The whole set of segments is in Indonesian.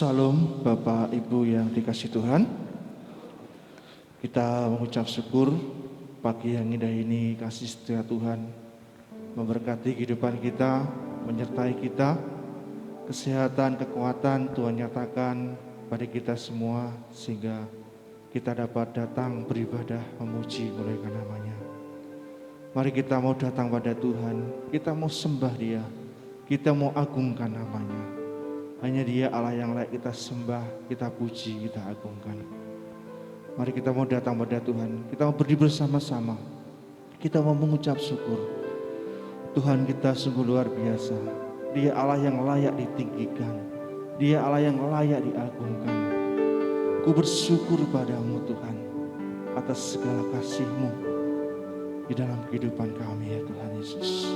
Salam Bapak Ibu yang dikasih Tuhan. Kita mengucap syukur pagi yang indah ini kasih setia Tuhan memberkati kehidupan kita, menyertai kita. Kesehatan, kekuatan Tuhan nyatakan pada kita semua sehingga kita dapat datang beribadah memuji muliakan namanya. Mari kita mau datang pada Tuhan, kita mau sembah Dia, kita mau agungkan namanya. Hanya Dia Allah yang layak kita sembah, kita puji, kita agungkan. Mari kita mau datang pada Tuhan, kita mau berdiri bersama-sama. Kita mau mengucap syukur. Tuhan kita sungguh luar biasa. Dia Allah yang layak ditinggikan. Dia Allah yang layak diagungkan. Ku bersyukur padamu Tuhan atas segala kasih-Mu di dalam kehidupan kami ya Tuhan Yesus.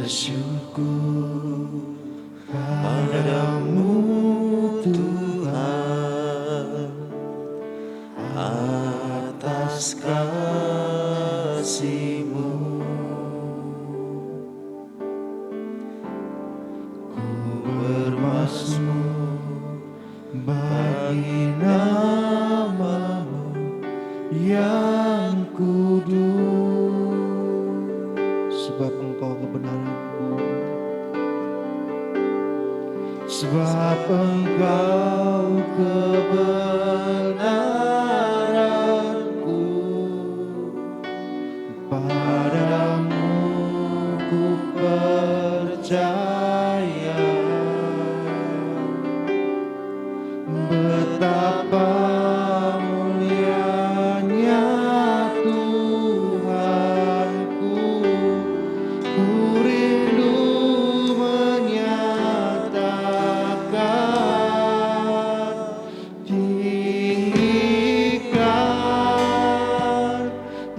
Bersyukur padamu Tuhan atas kasih-Mu. Ku bermazmur bagi nama-Mu yang kudus, sebab Engkau kebenaran-Ku, sebab Engkau kebenaran-Ku. Padamu ku percaya, betapa mulianya Tuhanku. Ku rindu menyatakan, tinggikan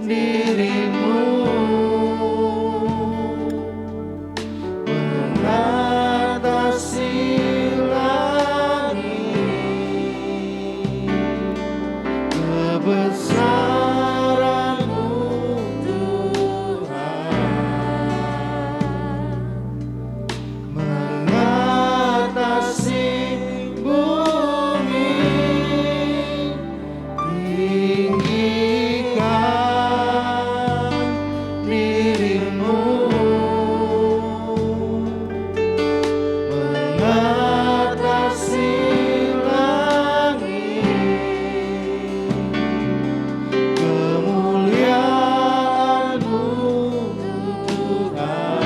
diri-Mu mengatasi langit. Kebesaran-Mu Tuhan mengatasi bumi. Tinggikan diri-Mu mengatasi langit. Kemuliaan-Mu Tuhan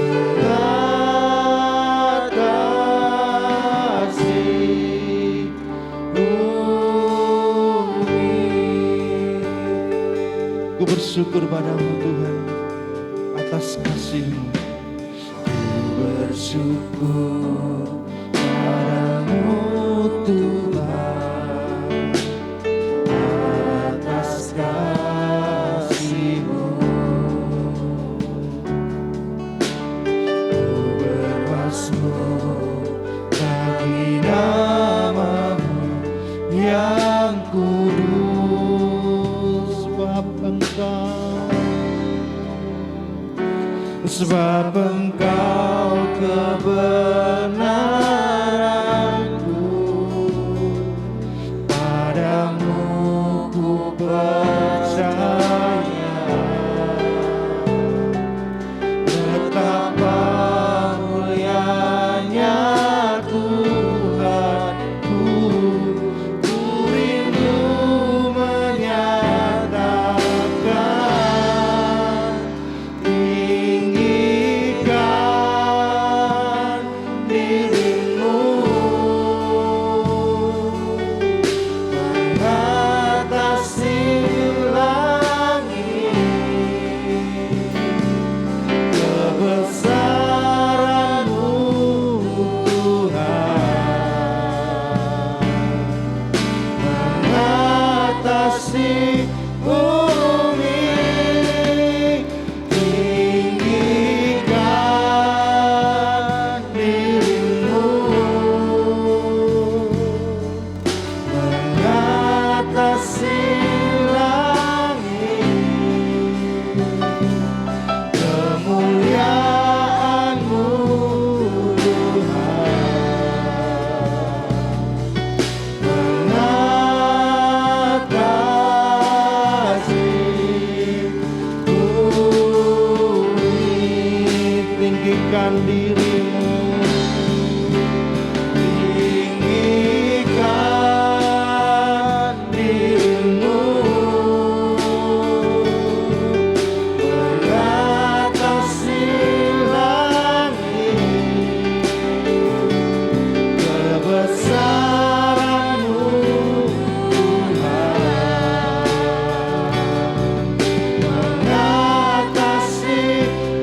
mengatasi bumi. Ku bersyukur padamu Tuhan atas kasih-Mu. Bersyukur padamu Tuhan atas kasih-Mu. Ku bermazmur bagi nama-Mu yang kudus, sebab Engkau kebenaran-Ku. Padamu ku percaya, betapa mulianya Tuhanku. Ku rindu menyatakan, tinggikan diri tinggikan dirimu, tinggikan dirimu, mengatasi langit, kebesaran-Mu Tuhan, mengatasi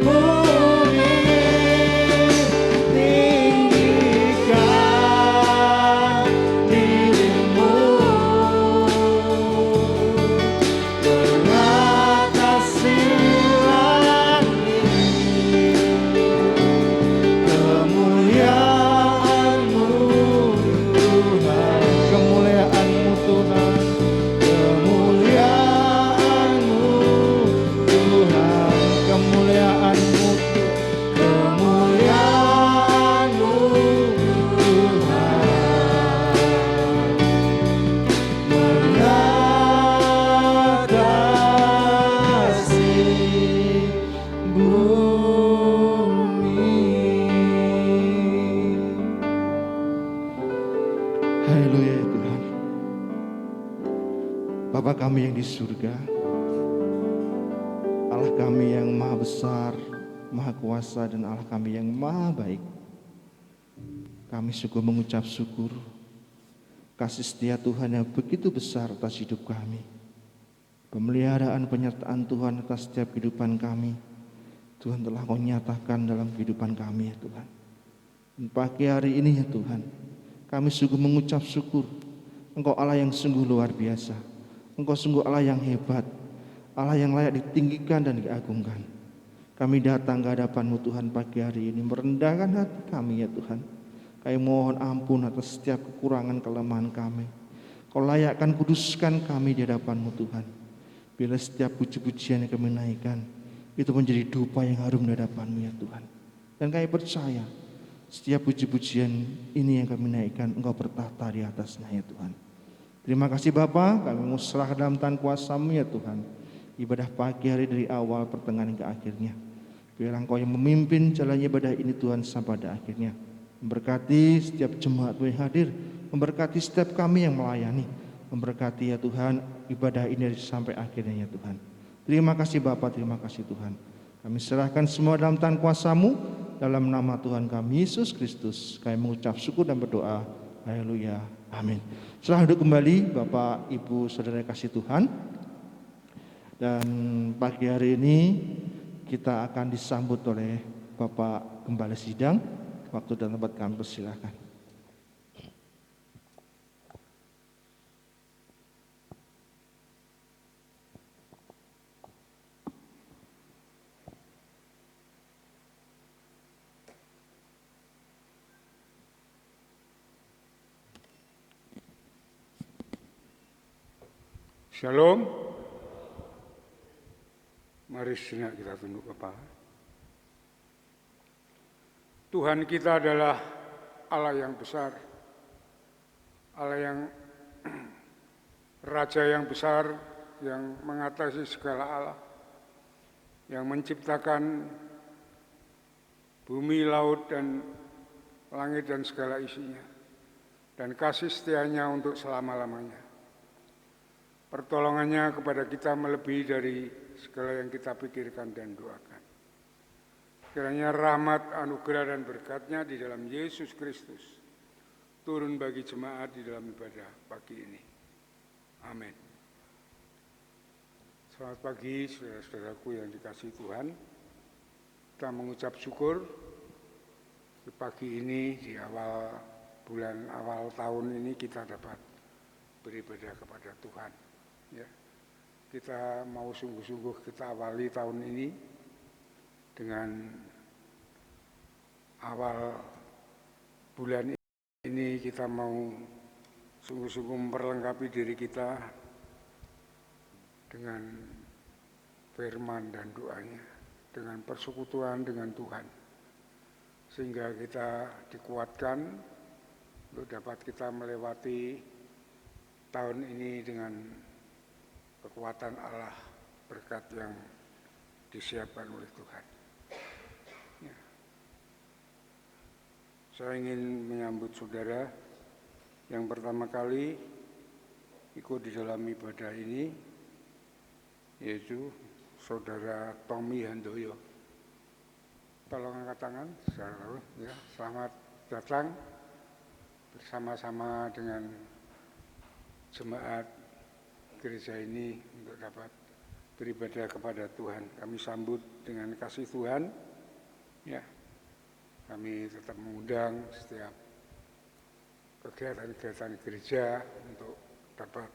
bumi, tinggikan dirimu, mengatasi langit, kemuliaan-Mu Tuhan, kemuliaan-Mu Tuhan, kemuliaan-Mu Tuhan, kemuliaan-Mu kemuliaan-Mu Tuhan, mengatasi bumi. Haleluya ya Tuhan. Bapa kami yang di surga, Allah kami yang maha besar, maha kuasa, dan Allah kami yang maha baik, kami sungguh mengucap syukur kasih setia Tuhan yang begitu besar atas hidup kami, pemeliharaan penyertaan Tuhan atas setiap kehidupan kami. Tuhan telah Kau nyatakan dalam kehidupan kami ya Tuhan. Dan pagi hari ini ya Tuhan, kami sungguh mengucap syukur. Engkau Allah yang sungguh luar biasa, Engkau sungguh Allah yang hebat, Allah yang layak ditinggikan dan diagungkan. Kami datang ke hadapan-Mu Tuhan pagi hari ini, merendahkan hati kami ya Tuhan. Kami mohon ampun atas setiap kekurangan kelemahan kami. Kau layakkan, kuduskan kami di hadapan-Mu Tuhan. Bila setiap puji-pujian yang kami naikkan, itu menjadi dupa yang harum di hadapan-Mu ya Tuhan. Dan kami percaya setiap puji-pujian ini yang kami naikkan, Engkau bertahta di atasnya ya Tuhan. Terima kasih Bapa, kami mau serah dalam tangan kuasa-Mu ya Tuhan. Ibadah pagi hari dari awal pertengahan hingga akhirnya. Biar Engkau yang memimpin jalan ibadah ini Tuhan sampai pada akhirnya. Memberkati setiap jemaat yang hadir, memberkati setiap kami yang melayani, memberkati ya Tuhan ibadah ini sampai akhirnya ya Tuhan. Terima kasih Bapa, terima kasih Tuhan. Kami serahkan semua dalam tangan kuasa-Mu, dalam nama Tuhan kami Yesus Kristus. Kami mengucap syukur dan berdoa. Haleluya. Amin. Setelah duduk kembali Bapak, Ibu, Saudara kasih Tuhan. Dan pagi hari ini kita akan disambut oleh Bapak Gembala Sidang. Waktu dan tempat kami persilahkan. Shalom. Mari sejenak kita tunduk kepala. Tuhan kita adalah Allah yang besar, Allah yang Raja yang besar, yang mengatasi segala Allah, yang menciptakan bumi, laut, dan langit dan segala isinya, dan kasih setianya untuk selama-lamanya. Pertolongannya kepada kita melebihi dari segala yang kita pikirkan dan doakan. Kiranya rahmat, anugerah, dan berkat-Nya di dalam Yesus Kristus turun bagi jemaat di dalam ibadah pagi ini. Amin. Selamat pagi saudara-saudaraku yang dikasihi Tuhan. Kita mengucap syukur di pagi ini, di awal bulan, awal tahun ini kita dapat beribadah kepada Tuhan. Ya, kita mau sungguh-sungguh kita awali tahun ini dengan awal bulan ini kita mau sungguh-sungguh memperlengkapi diri kita dengan firman dan doanya, dengan persekutuan dengan Tuhan, sehingga kita dikuatkan untuk dapat kita melewati tahun ini dengan kekuatan Allah, berkat yang disiapkan oleh Tuhan. Ya. Saya ingin menyambut saudara yang pertama kali ikut di dalam ibadah ini, yaitu saudara Tommy Handoyo. Tolong angkat tangan, ya. Selamat datang bersama-sama dengan jemaat gereja ini untuk dapat beribadah kepada Tuhan. Kami sambut dengan kasih Tuhan, ya. Kami tetap mengundang setiap kegiatan-kegiatan gereja untuk dapat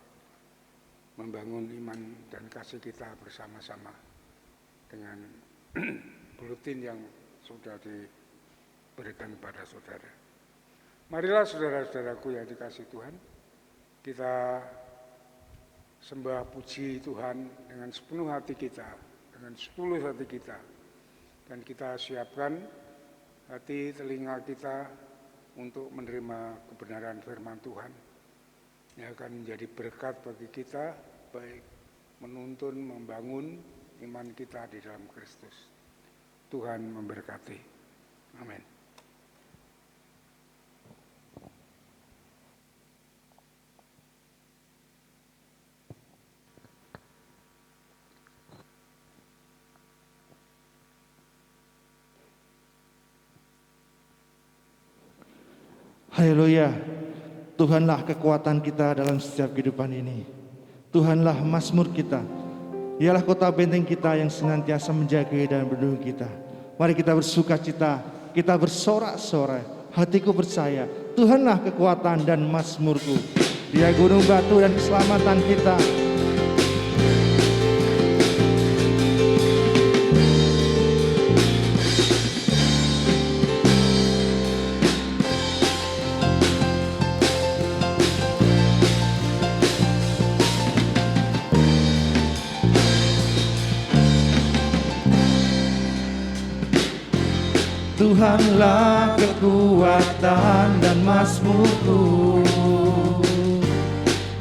membangun iman dan kasih kita bersama-sama dengan bulletin yang sudah diberikan kepada saudara. Marilah saudara-saudaraku yang dikasih Tuhan, kita sembah puji Tuhan dengan sepenuh hati kita, dengan setulus hati kita, dan kita siapkan hati telinga kita untuk menerima kebenaran firman Tuhan yang akan menjadi berkat bagi kita, baik menuntun, membangun iman kita di dalam Kristus. Tuhan memberkati. Amin. Haleluya. Tuhanlah kekuatan kita dalam setiap kehidupan ini. Tuhanlah mazmur kita. Ialah kota benteng kita yang senantiasa menjaga dan melindungi kita. Mari kita bersuka cita, kita bersorak-sorai. Hatiku percaya, Tuhanlah kekuatan dan mazmurku. Dia gunung batu dan keselamatan kita. Tuhanlah kekuatan dan mazmurku,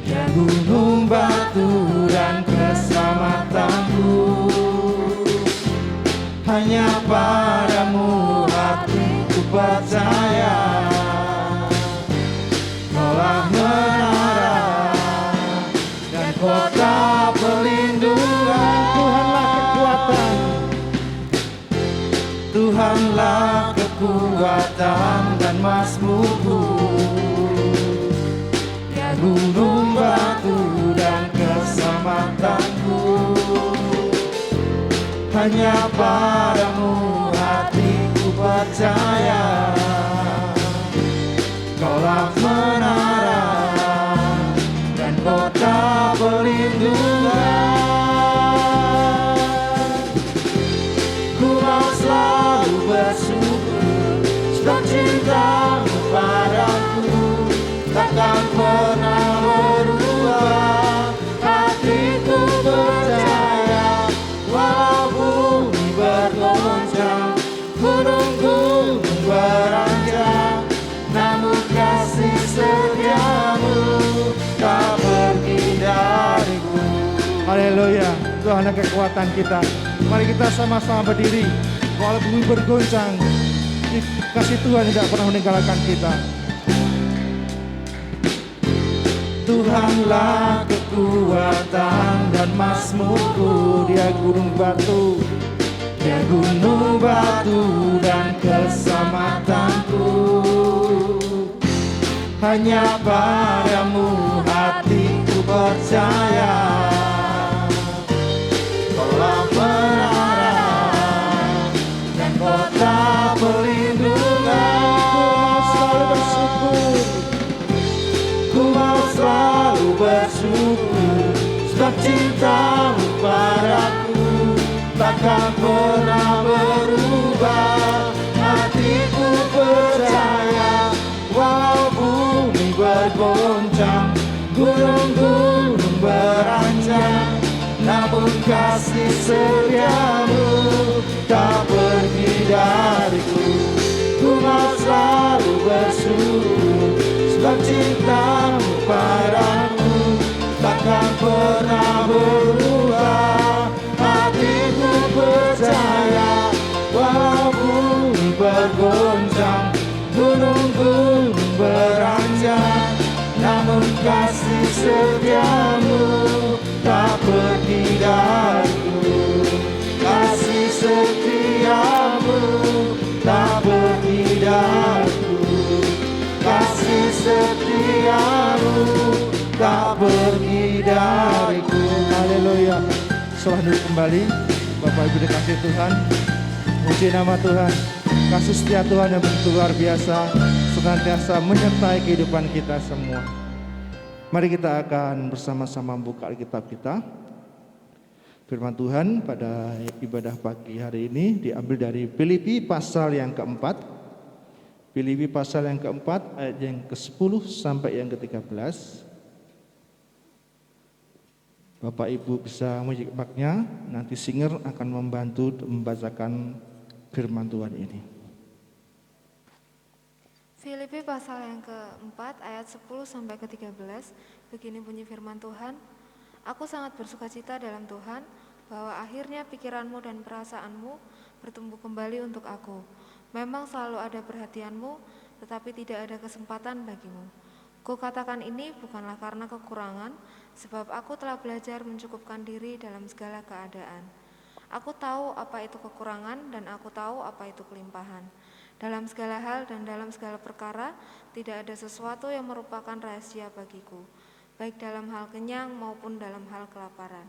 ya gunung batu dan keselamatanku. Hanya padamu hatiku percaya, Kaulah menara dan kota perlindungan. Tuhanlah kekuatan, Tuhanlah kekuatan dan mazmurku, ya gunung batu dan keselamatanku. Hanya padamu hatiku percaya, Kaulah menara dan kota perlindungan. Ku mau selalu bersyukur sebab cintamu padaku takkan pernah berubah. Hatiku percaya walau bumi bergoncang, gunung-gunung beranjak, namun kasih setiamu tak pergi dariku. Haleluya, Tuhan adalah kekuatan kita. Mari kita sama-sama berdiri. Walau bumi bergoncang, kasih Tuhan tidak pernah meninggalkan kita. Tuhanlah kekuatan dan mazmurku, Dia gunung batu, Dia gunung batu dan keselamatanku. Hanya padamu hatiku percaya, Kaulah menara dan kota perlindungan. Ku mau selalu bersyukur sebab cintamu padaku takkan pernah berubah. Hatiku percaya walau bumi bergoncang, gunung-gunung beranjak, namun kasih setiamu tak pergi dariku. Ku mau selalu bersyukur sebab cintamu padaku takkan pernah berubah. Hatiku percaya walau bumi bergoncang, gunung setiamu tak pergi dariku, kasih setiamu tak pergi dariku, kasih setiamu tak pergi dariku. Haleluya. Selamat kembali Bapak Ibu dikasih Tuhan. Puji nama Tuhan. Kasih setia Tuhan yang begitu luar biasa senantiasa menyertai kehidupan kita semua. Mari kita akan bersama-sama membuka Alkitab kita. Firman Tuhan pada ibadah pagi hari ini diambil dari Filipi pasal yang keempat. Filipi pasal yang keempat ayat yang ke-10 sampai yang ke-13. Bapak Ibu bisa menyimaknya, nanti singer akan membantu membacakan firman Tuhan ini. Filipi pasal yang keempat ayat 10 sampai ke-13, begini bunyi firman Tuhan. Aku sangat bersukacita dalam Tuhan bahwa akhirnya pikiranmu dan perasaanmu bertumbuh kembali untuk aku. Memang selalu ada perhatianmu, tetapi tidak ada kesempatan bagimu. Kukatakan ini bukanlah karena kekurangan, sebab aku telah belajar mencukupkan diri dalam segala keadaan. Aku tahu apa itu kekurangan dan aku tahu apa itu kelimpahan. Dalam segala hal dan dalam segala perkara, tidak ada sesuatu yang merupakan rahasia bagiku, baik dalam hal kenyang maupun dalam hal kelaparan,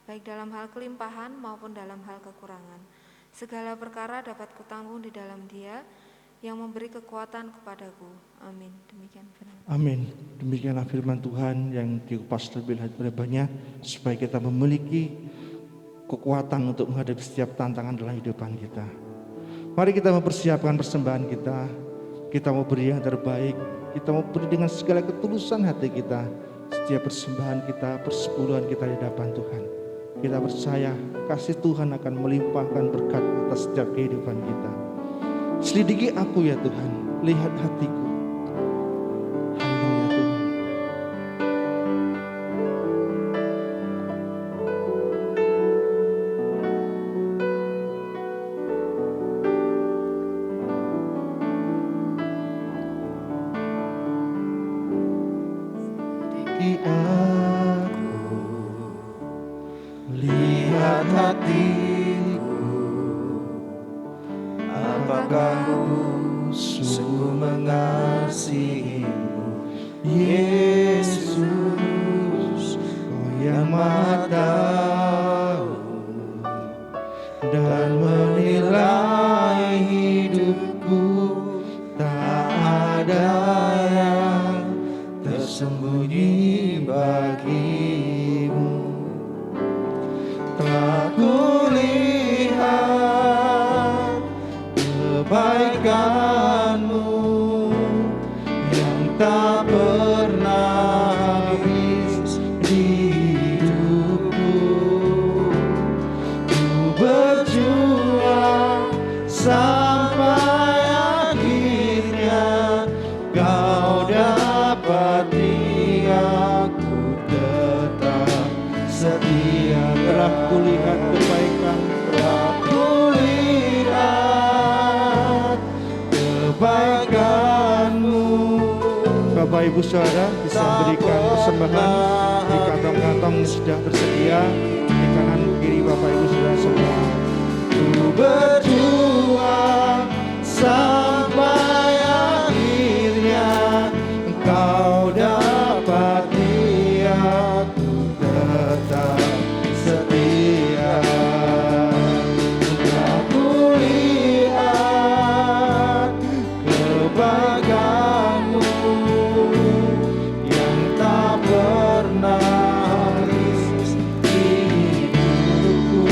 baik dalam hal kelimpahan maupun dalam hal kekurangan. Segala perkara dapat kutanggung di dalam Dia yang memberi kekuatan kepadaku. Amin. Demikian firman. Amin. Demikianlah firman Tuhan yang dikupas lebih banyak supaya kita memiliki kekuatan untuk menghadapi setiap tantangan dalam kehidupan kita. Mari kita mempersiapkan persembahan kita. Kita mau beri yang terbaik. Kita mau beri dengan segala ketulusan hati kita. Setiap persembahan kita, persepuluhan kita di hadapan Tuhan. Kita percaya kasih Tuhan akan melimpahkan berkat atas setiap kehidupan kita. Selidiki aku ya Tuhan, lihat hatiku. Haleluya Tuhan. Selidiki aku, lihat hatiku, apakah ku sungguh mengasihimu, Yesus, Kau yang Maha Tahu dan menilai hidupku, tak ada yang tersembunyi bagimu. Telah kulihat kebaikanmu yang tak pernah habis di hidupku. Ku berjuang sampai akhirnya Kau dapati aku tetap setia. Telah kulihat kebaikan, Telah kulihat kebaikanmu. Bapak Ibu Saudara bisa memberikan persembahan di kantong-kantong yang sudah tersedia di kanan kiri Bapak Ibu Saudara semua. Ku berjuang sampai akhirnya Engkau dapati aku tetap setia. Telah kulihat kebaikanmu yang tak pernah habis di hidupku.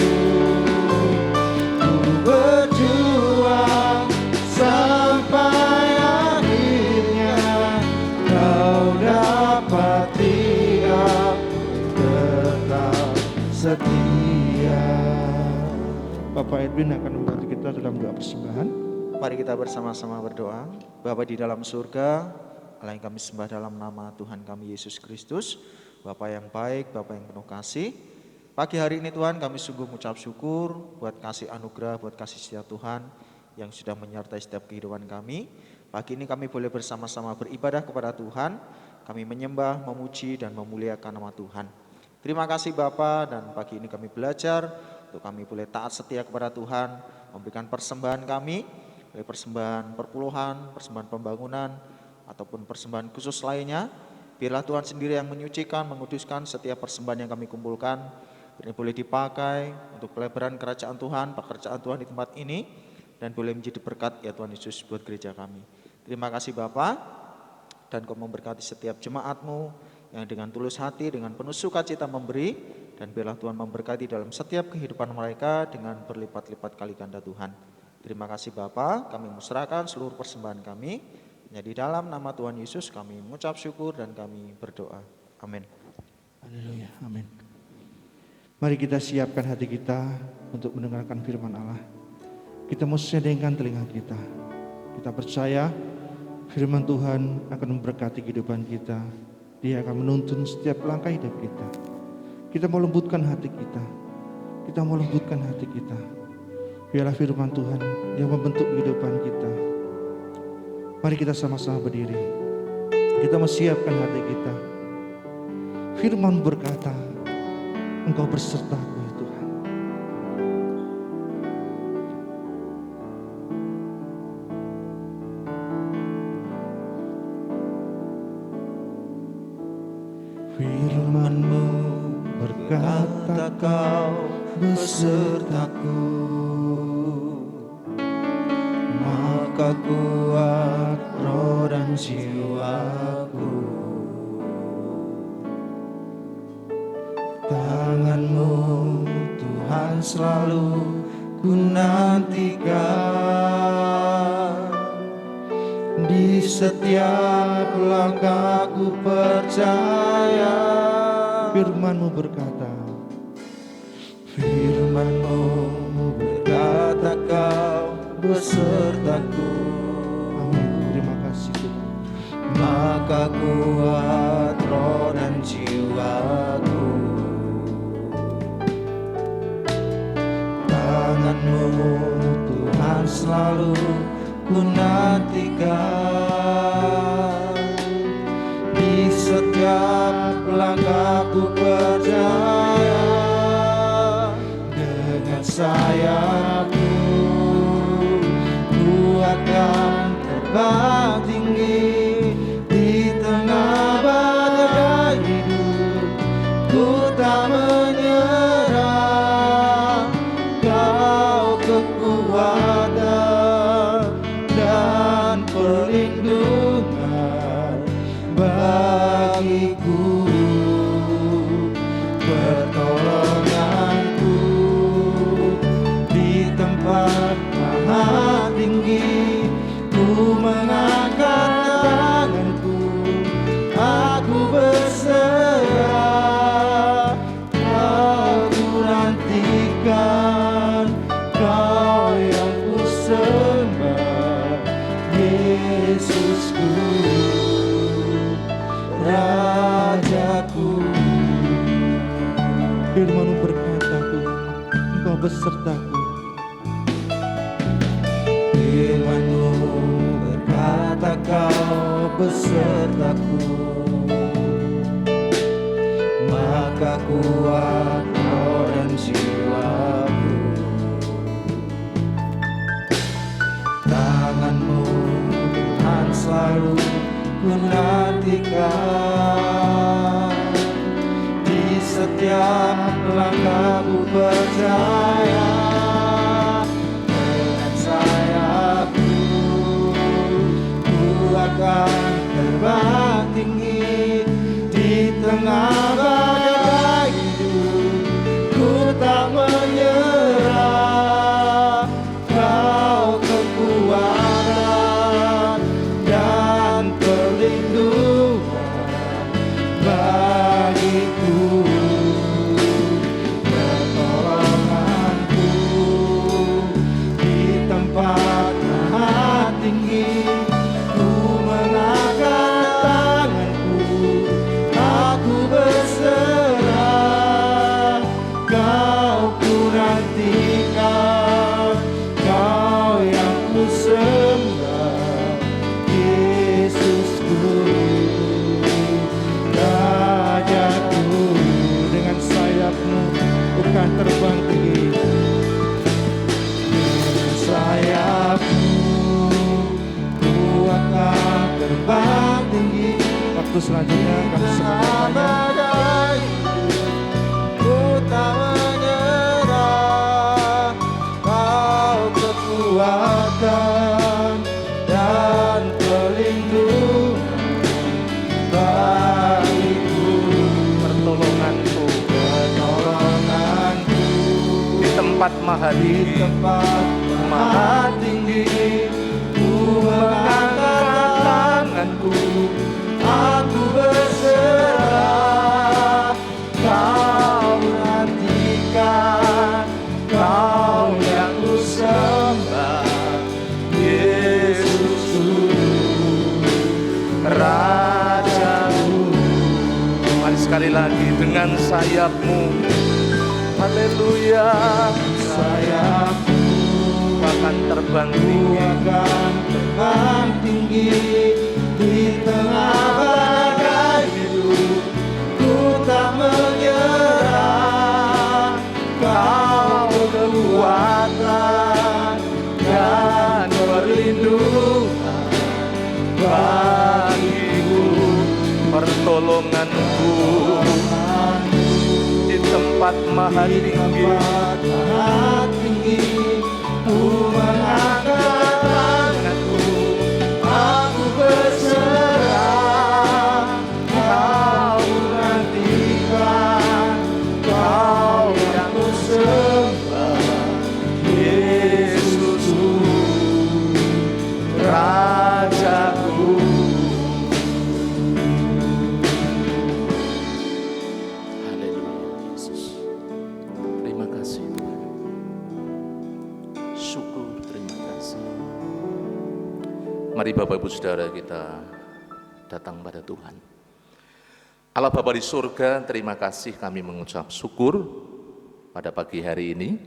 Ku berjuang sampai akhirnya Kau dapati aku tetap setia. Bapak Edwin akan membantu kita dalam doa persembahan. Mari kita bersama-sama berdoa. Bapa di dalam surga, Allah yang kami sembah dalam nama Tuhan kami Yesus Kristus, Bapa yang baik, Bapa yang penuh kasih. Pagi hari ini Tuhan kami sungguh mengucap syukur buat kasih anugerah, buat kasih setia Tuhan yang sudah menyertai setiap kehidupan kami. Pagi ini kami boleh bersama-sama beribadah kepada Tuhan. kami menyembah, memuji, dan memuliakan nama Tuhan. Terima kasih Bapa, dan pagi ini kami belajar untuk kami boleh taat setia kepada Tuhan, memberikan persembahan kami, baik persembahan perpuluhan, persembahan pembangunan, ataupun persembahan khusus lainnya. Biarlah Tuhan sendiri yang menyucikan, menguduskan setiap persembahan yang kami kumpulkan. Ini boleh dipakai untuk pelebaran kerajaan Tuhan, pekerjaan Tuhan di tempat ini, dan boleh menjadi berkat ya Tuhan Yesus buat gereja kami. Terima kasih Bapa, dan Kau memberkati setiap jemaat-Mu yang dengan tulus hati, dengan penuh sukacita memberi, dan biarlah Tuhan memberkati dalam setiap kehidupan mereka dengan berlipat-lipat kali ganda Tuhan. Terima kasih Bapa, kami menyerahkan seluruh persembahan kami, hanya di dalam nama Tuhan Yesus kami mengucap syukur dan kami berdoa. Amin. Haleluya, amin. Mari kita siapkan hati kita untuk mendengarkan firman Allah. Kita mau sedengkan telinga kita. Kita percaya firman Tuhan akan memberkati kehidupan kita. Dia akan menuntun setiap langkah hidup kita. Kita mau lembutkan hati kita. Kita mau lembutkan hati kita. Biarlah firman Tuhan yang membentuk kehidupan kita. Mari kita sama-sama berdiri. Kita mau siapkan hati kita. Firman berkata, Engkau bersertaku ya Tuhan. Firman-Mu berkata Kau besertaku, maka kuat roh dan jiwaku. Tangan-Mu Tuhan selalu ku nantikan, di setiap langkahku percaya. Firman-Mu berkata, Firman-Mu berkata Kau besertaku. amin. Terima kasih Tuhan. Maka kuat roh dan jiwaku. Tangan-Mu Tuhan selalu ku nantikan, di setiap langkahku percaya. Dengan sayap-Mu ku akan terbang tinggi, di tengah badai hidup ku tak menyerah. Kau kekuatan dan perlindungan bagiku, pertolonganku di tempat maha tinggi. Ku mengangkat tanganku, aku berserah. Aku nantikan Kau yang ku sembah, Yesusku, Rajaku. Firman-Mu berkata Tuhan, Engkau besertaku. Firman-Mu berkata Kau besertaku, maka kuat roh dan jiwaku. Tangan-Mu Tuhan selalu ku nantikan, di setiap langkahku percaya. Dengan sayap-Mu ku akan terbang tinggi, di tengah badai hidup ku tak menyerah. Kau kekuatan dan perlindungan bagiku, pertolongan Yesus, selanjutnya kami serahkan Ku tak menyerah, Kau kekuatan dan pelindungan bagiku, pertolonganku di tempat maha tinggi, maha tinggi. Ku mengangkat tanganku, aku berserah. Kau perhatikan, Kau yang ku sembah, Yesusku, Rajaku. mari sekali lagi dengan sayapmu, haleluya, Sayapku akan terbang tinggi, akan terbang tinggi di tengah badai hidup. Ku tak menyerah, Kau kekuatan dan perlindungan bagiku, pertolonganku di tempat maha tinggi, maha tinggi. Ku mengangkat tanganku, aku berserah. Kau perhatikan, Kau yang ku sembah, Yesusku, Rajaku. haleluya Yesus. Terima kasih Tuhan, syukur, terima kasih. Mari Bapak Ibu Saudara kita datang pada Tuhan. Allah Bapa di surga, terima kasih kami mengucap syukur pada pagi hari ini.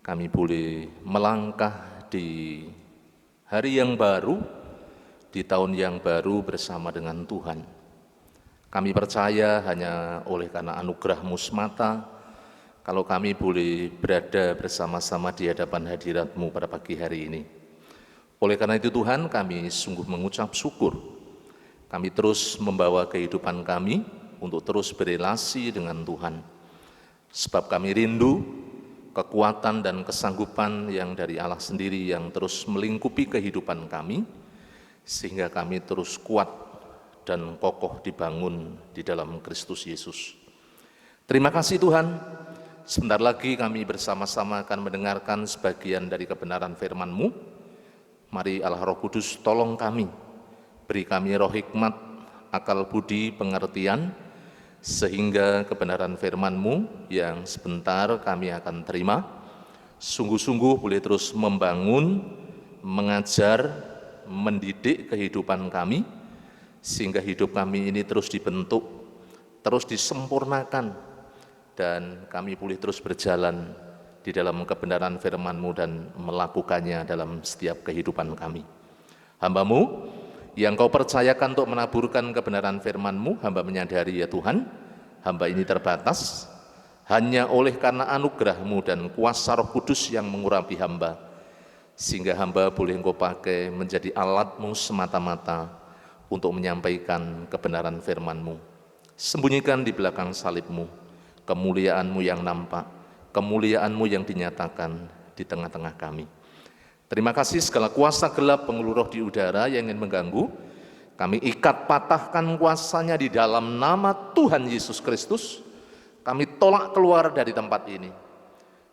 Kami boleh melangkah di hari yang baru, di tahun yang baru bersama dengan Tuhan. Kami percaya hanya oleh karena anugerah-Mu semata, kalau kami boleh berada bersama-sama di hadapan hadirat-Mu pada pagi hari ini. Oleh karena itu Tuhan, kami sungguh mengucap syukur. Kami terus membawa kehidupan kami untuk terus berelasi dengan Tuhan. Sebab kami rindu kekuatan dan kesanggupan yang dari Allah sendiri yang terus melingkupi kehidupan kami, sehingga kami terus kuat dan kokoh dibangun di dalam Kristus Yesus. Terima kasih Tuhan, sebentar lagi kami bersama-sama akan mendengarkan sebagian dari kebenaran firman-Mu. Mari Allah Roh Kudus tolong kami, beri kami roh hikmat, akal budi, pengertian, sehingga kebenaran firman-Mu yang sebentar kami akan terima, sungguh-sungguh boleh terus membangun, mengajar, mendidik kehidupan kami, sehingga hidup kami ini terus dibentuk, terus disempurnakan, dan kami boleh terus berjalan di dalam kebenaran firman-Mu dan melakukannya dalam setiap kehidupan kami. Hamba-Mu yang Kau percayakan untuk menaburkan kebenaran firman-Mu, hamba menyadari ya Tuhan, hamba ini terbatas, hanya oleh karena anugerah-Mu dan kuasa Roh Kudus yang mengurapi hamba, sehingga hamba boleh Engkau pakai menjadi alat-Mu semata-mata untuk menyampaikan kebenaran firman-Mu. Sembunyikan di belakang salib-Mu, kemuliaan-Mu yang nampak, kemuliaan-Mu yang dinyatakan di tengah-tengah kami. Terima kasih segala kuasa gelap pengeluruh di udara yang ingin mengganggu, kami ikat patahkan kuasanya di dalam nama Tuhan Yesus Kristus. Kami tolak keluar dari tempat ini.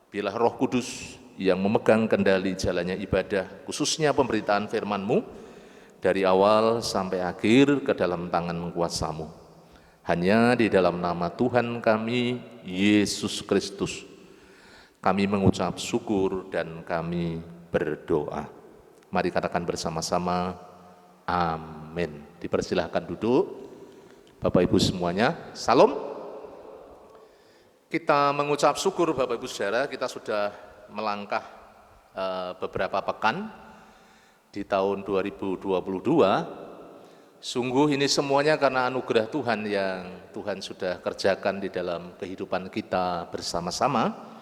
Biarlah Roh Kudus yang memegang kendali jalannya ibadah, khususnya pemberitaan firman-Mu, dari awal sampai akhir ke dalam tangan kuasa-Mu. Hanya di dalam nama Tuhan kami, Yesus Kristus, kami mengucap syukur dan kami berdoa. Mari katakan bersama-sama, amin. Dipersilahkan duduk, Bapak Ibu semuanya. Salam. Kita mengucap syukur Bapak Ibu Saudara, kita sudah melangkah beberapa pekan di tahun 2022. Sungguh ini semuanya karena anugerah Tuhan yang Tuhan sudah kerjakan di dalam kehidupan kita bersama-sama,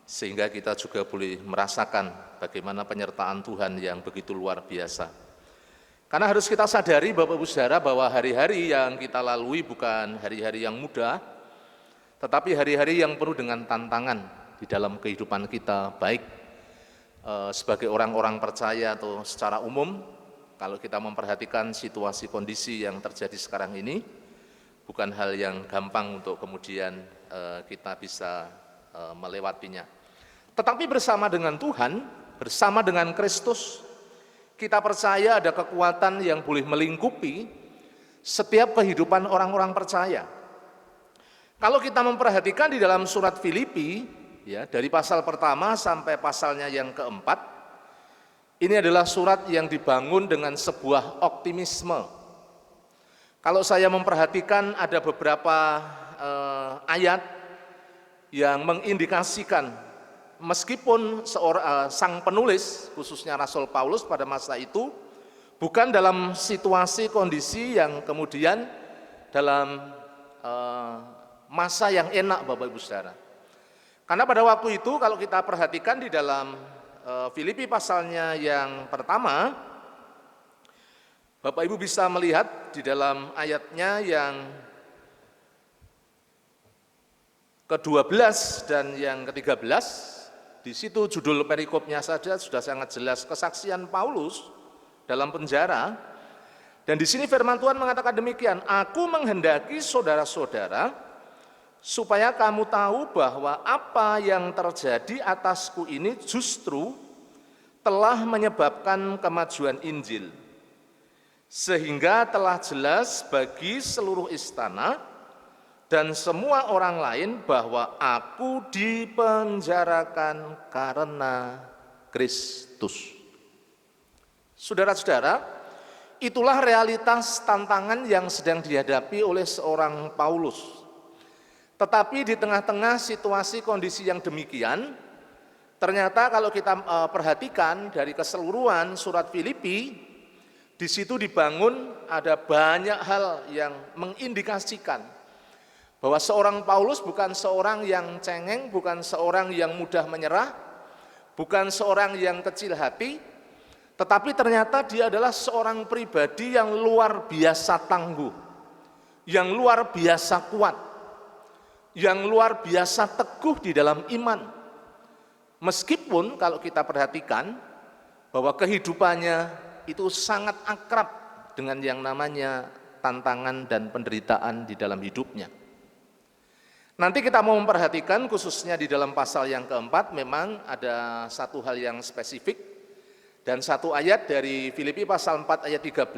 sehingga kita juga boleh merasakan bagaimana penyertaan Tuhan yang begitu luar biasa. Karena harus kita sadari Bapak Ibu Saudara bahwa hari-hari yang kita lalui bukan hari-hari yang mudah, tetapi hari-hari yang penuh dengan tantangan di dalam kehidupan kita, baik sebagai orang-orang percaya atau secara umum. Kalau kita memperhatikan situasi kondisi yang terjadi sekarang ini, bukan hal yang gampang untuk kemudian kita bisa melewatinya. Tetapi bersama dengan Tuhan, bersama dengan Kristus, kita percaya ada kekuatan yang boleh melingkupi setiap kehidupan orang-orang percaya. Kalau kita memperhatikan di dalam surat Filipi, ya, dari pasal pertama sampai pasalnya yang keempat, ini adalah surat yang dibangun dengan sebuah optimisme. Kalau saya memperhatikan ada beberapa ayat yang mengindikasikan meskipun sang penulis, khususnya Rasul Paulus pada masa itu, bukan dalam situasi kondisi yang kemudian dalam masa yang enak Bapak Ibu Saudara. Karena pada waktu itu kalau kita perhatikan di dalam Filipi pasalnya yang pertama, Bapak Ibu bisa melihat di dalam ayatnya yang ke-12 dan yang ke-13, di situ judul perikopnya saja sudah sangat jelas, kesaksian Paulus dalam penjara. Dan di sini firman Tuhan mengatakan demikian, aku menghendaki saudara-saudara supaya kamu tahu bahwa apa yang terjadi atasku ini justru telah menyebabkan kemajuan Injil, sehingga telah jelas bagi seluruh istana dan semua orang lain bahwa aku dipenjarakan karena Kristus. Saudara-saudara, itulah realitas tantangan yang sedang dihadapi oleh seorang Paulus. Tetapi di tengah-tengah situasi kondisi yang demikian, ternyata kalau kita perhatikan dari keseluruhan surat Filipi, di situ dibangun ada banyak hal yang mengindikasikan bahwa seorang Paulus bukan seorang yang cengeng, bukan seorang yang mudah menyerah, bukan seorang yang kecil hati, tetapi ternyata dia adalah seorang pribadi yang luar biasa tangguh, yang luar biasa kuat, yang luar biasa teguh di dalam iman. Meskipun kalau kita perhatikan bahwa kehidupannya itu sangat akrab dengan yang namanya tantangan dan penderitaan di dalam hidupnya. Nanti kita mau memperhatikan khususnya di dalam pasal yang keempat memang ada satu hal yang spesifik dan satu ayat dari Filipi pasal 4 ayat 13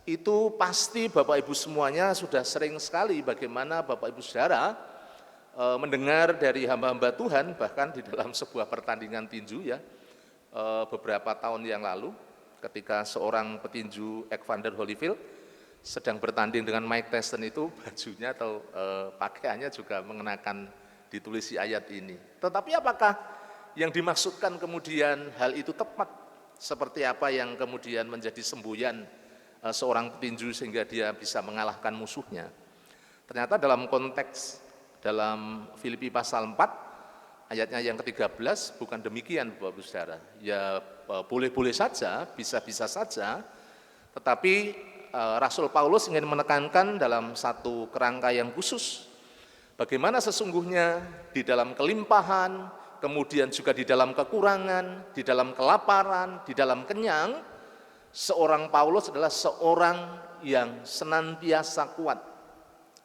itu pasti Bapak Ibu semuanya sudah sering sekali bagaimana Bapak Ibu saudara mendengar dari hamba-hamba Tuhan bahkan di dalam sebuah pertandingan tinju ya beberapa tahun yang lalu ketika seorang petinju Evander Holyfield sedang bertanding dengan Mike Tyson itu bajunya atau pakaiannya juga mengenakan ditulisi ayat ini. Tetapi apakah yang dimaksudkan kemudian hal itu tepat? Seperti apa yang kemudian menjadi semboyan seorang petinju sehingga dia bisa mengalahkan musuhnya? Ternyata dalam konteks dalam Filipi pasal 4 ayatnya yang ke-13 bukan demikian Bapak-Ibu Saudara. Ya boleh-boleh saja, bisa-bisa saja, tetapi Rasul Paulus ingin menekankan dalam satu kerangka yang khusus bagaimana sesungguhnya di dalam kelimpahan, kemudian juga di dalam kekurangan, di dalam kelaparan, di dalam kenyang, seorang Paulus adalah seorang yang senantiasa kuat,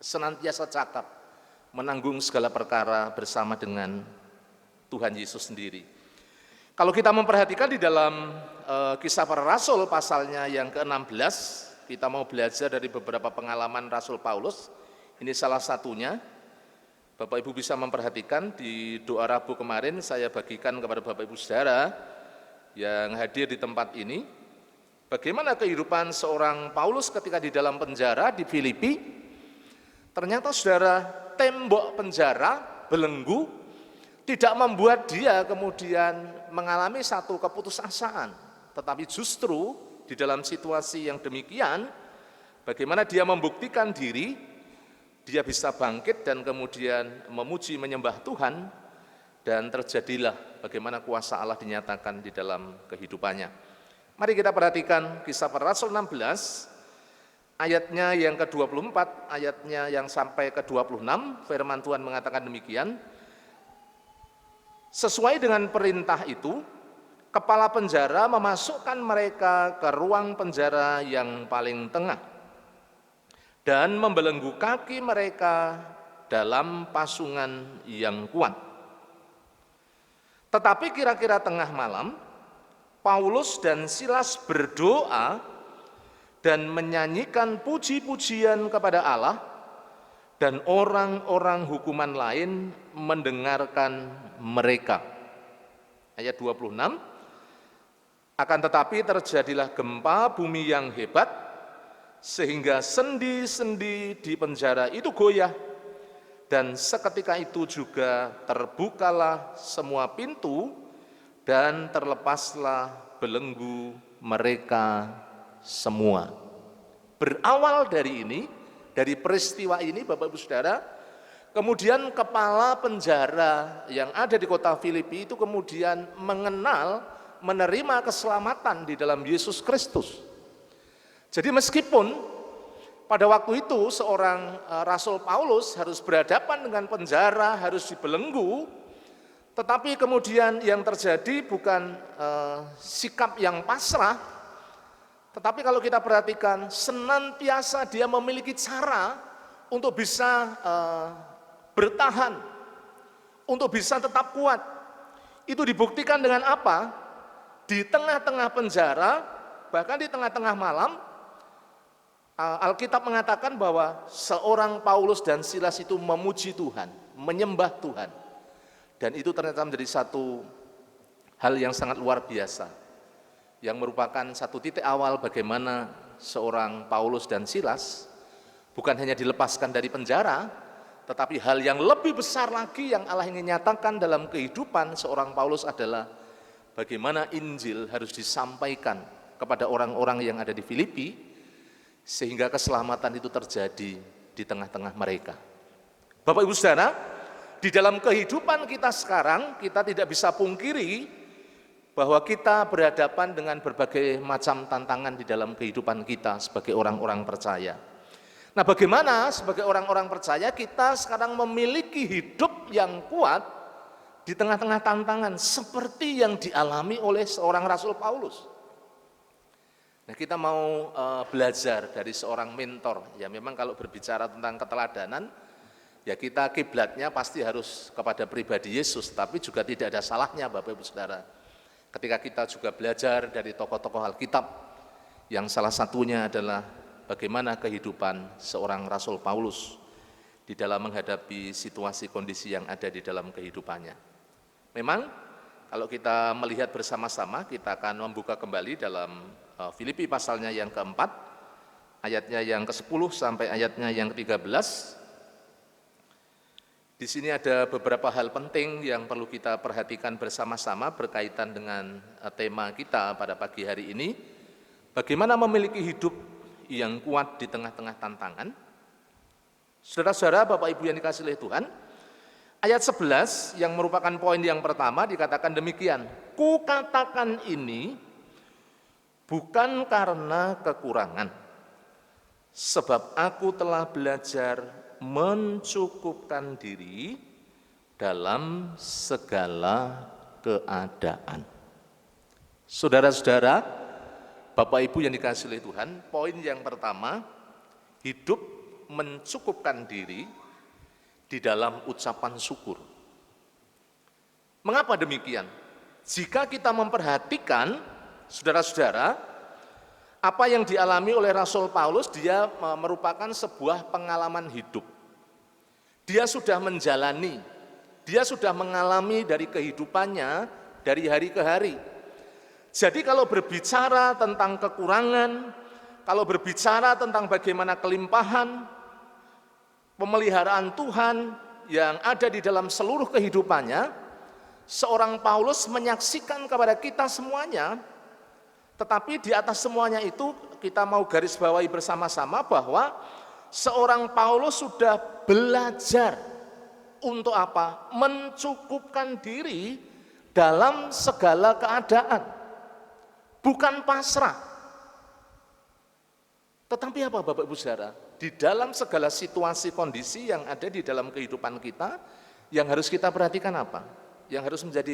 senantiasa cakap, menanggung segala perkara bersama dengan Tuhan Yesus sendiri. Kalau kita memperhatikan di dalam Kisah Para Rasul pasalnya yang ke-16, kita mau belajar dari beberapa pengalaman Rasul Paulus. Ini salah satunya. Bapak Ibu bisa memperhatikan di doa Rabu kemarin saya bagikan kepada Bapak Ibu saudara yang hadir di tempat ini. Bagaimana kehidupan seorang Paulus ketika di dalam penjara di Filipi. Ternyata saudara, tembok penjara belenggu tidak membuat dia kemudian mengalami satu keputusasaan. Tetapi justru di dalam situasi yang demikian, bagaimana dia membuktikan diri, dia bisa bangkit dan kemudian memuji menyembah Tuhan, dan terjadilah bagaimana kuasa Allah dinyatakan di dalam kehidupannya. Mari kita perhatikan Kisah Para Rasul 16, ayatnya yang ke-24, ayatnya yang sampai ke-26, firman Tuhan mengatakan demikian. Sesuai dengan perintah itu, kepala penjara memasukkan mereka ke ruang penjara yang paling tengah dan membelenggu kaki mereka dalam pasungan yang kuat. Tetapi kira-kira tengah malam, Paulus dan Silas berdoa dan menyanyikan puji-pujian kepada Allah, dan orang-orang hukuman lain mendengarkan mereka. Ayat 26, akan tetapi terjadilah gempa bumi yang hebat, sehingga sendi-sendi di penjara itu goyah, dan seketika itu juga terbukalah semua pintu, dan terlepaslah belenggu mereka semua. Berawal dari ini, dari peristiwa ini Bapak Ibu Saudara, kemudian kepala penjara yang ada di kota Filipi itu kemudian menerima keselamatan di dalam Yesus Kristus. Jadi meskipun pada waktu itu seorang Rasul Paulus harus berhadapan dengan penjara, harus dibelenggu, tetapi kemudian yang terjadi bukan sikap yang pasrah, tetapi kalau kita perhatikan senantiasa dia memiliki cara untuk bisa bertahan, untuk bisa tetap kuat. Itu dibuktikan dengan apa? Di tengah-tengah penjara, bahkan di tengah-tengah malam, Alkitab mengatakan bahwa seorang Paulus dan Silas itu memuji Tuhan, menyembah Tuhan. Dan itu ternyata menjadi satu hal yang sangat luar biasa, yang merupakan satu titik awal bagaimana seorang Paulus dan Silas bukan hanya dilepaskan dari penjara, tetapi hal yang lebih besar lagi yang Allah ingin nyatakan dalam kehidupan seorang Paulus adalah bagaimana Injil harus disampaikan kepada orang-orang yang ada di Filipi, sehingga keselamatan itu terjadi di tengah-tengah mereka. Bapak Ibu Saudara, di dalam kehidupan kita sekarang, kita tidak bisa pungkiri bahwa kita berhadapan dengan berbagai macam tantangan di dalam kehidupan kita sebagai orang-orang percaya. Nah, bagaimana sebagai orang-orang percaya kita sekarang memiliki hidup yang kuat di tengah-tengah tantangan seperti yang dialami oleh seorang Rasul Paulus. Nah, kita mau belajar dari seorang mentor. Ya, memang kalau berbicara tentang keteladanan, ya kita kiblatnya pasti harus kepada pribadi Yesus, tapi juga tidak ada salahnya Bapak Ibu Saudara, ketika kita juga belajar dari tokoh-tokoh Alkitab, yang salah satunya adalah bagaimana kehidupan seorang Rasul Paulus di dalam menghadapi situasi kondisi yang ada di dalam kehidupannya. Memang kalau kita melihat bersama-sama, kita akan membuka kembali dalam Filipi pasalnya yang keempat, ayatnya yang ke-10 sampai ayatnya yang ke-13. Di sini ada beberapa hal penting yang perlu kita perhatikan bersama-sama berkaitan dengan tema kita pada pagi hari ini. Bagaimana memiliki hidup yang kuat di tengah-tengah tantangan. Saudara-saudara, Bapak Ibu yang dikasihi oleh Tuhan, ayat 11 yang merupakan poin yang pertama dikatakan demikian. Kukatakan ini bukan karena kekurangan, sebab aku telah belajar mencukupkan diri dalam segala keadaan. Saudara-saudara, Bapak Ibu yang dikasihi oleh Tuhan, poin yang pertama, hidup mencukupkan diri di dalam ucapan syukur. Mengapa demikian? Jika kita memperhatikan, saudara-saudara, apa yang dialami oleh Rasul Paulus, dia merupakan sebuah pengalaman hidup. Dia sudah menjalani, dia sudah mengalami dari kehidupannya dari hari ke hari. Jadi kalau berbicara tentang kekurangan, kalau berbicara tentang bagaimana kelimpahan, pemeliharaan Tuhan yang ada di dalam seluruh kehidupannya, seorang Paulus menyaksikan kepada kita semuanya. Tetapi di atas semuanya itu kita mau garis bawahi bersama-sama bahwa seorang Paulus sudah belajar untuk apa? Mencukupkan diri dalam segala keadaan. bukan pasrah. Tetapi apa Bapak Ibu Saudara? Di dalam segala situasi kondisi yang ada di dalam kehidupan kita, yang harus kita perhatikan apa? Yang harus menjadi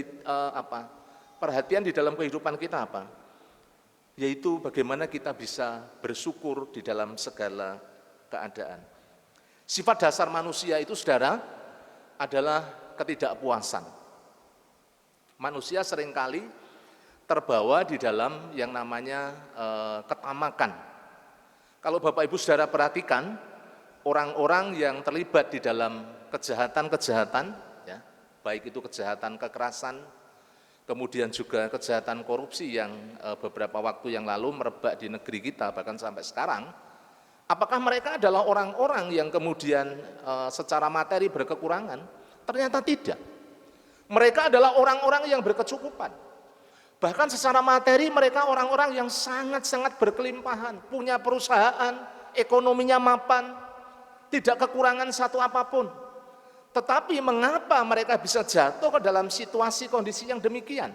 perhatian di dalam kehidupan kita apa? Yaitu bagaimana kita bisa bersyukur di dalam segala keadaan. Sifat dasar manusia itu saudara adalah ketidakpuasan. Manusia seringkali terbawa di dalam yang namanya ketamakan. Kalau Bapak Ibu saudara perhatikan, orang-orang yang terlibat di dalam kejahatan-kejahatan, ya, baik itu kejahatan kekerasan, kemudian juga kejahatan korupsi yang beberapa waktu yang lalu merebak di negeri kita, bahkan sampai sekarang, apakah mereka adalah orang-orang yang kemudian secara materi berkekurangan? Ternyata tidak. Mereka adalah orang-orang yang berkecukupan. Bahkan secara materi mereka orang-orang yang sangat-sangat berkelimpahan, punya perusahaan, ekonominya mapan, tidak kekurangan satu apapun. Tetapi mengapa mereka bisa jatuh ke dalam situasi kondisi yang demikian?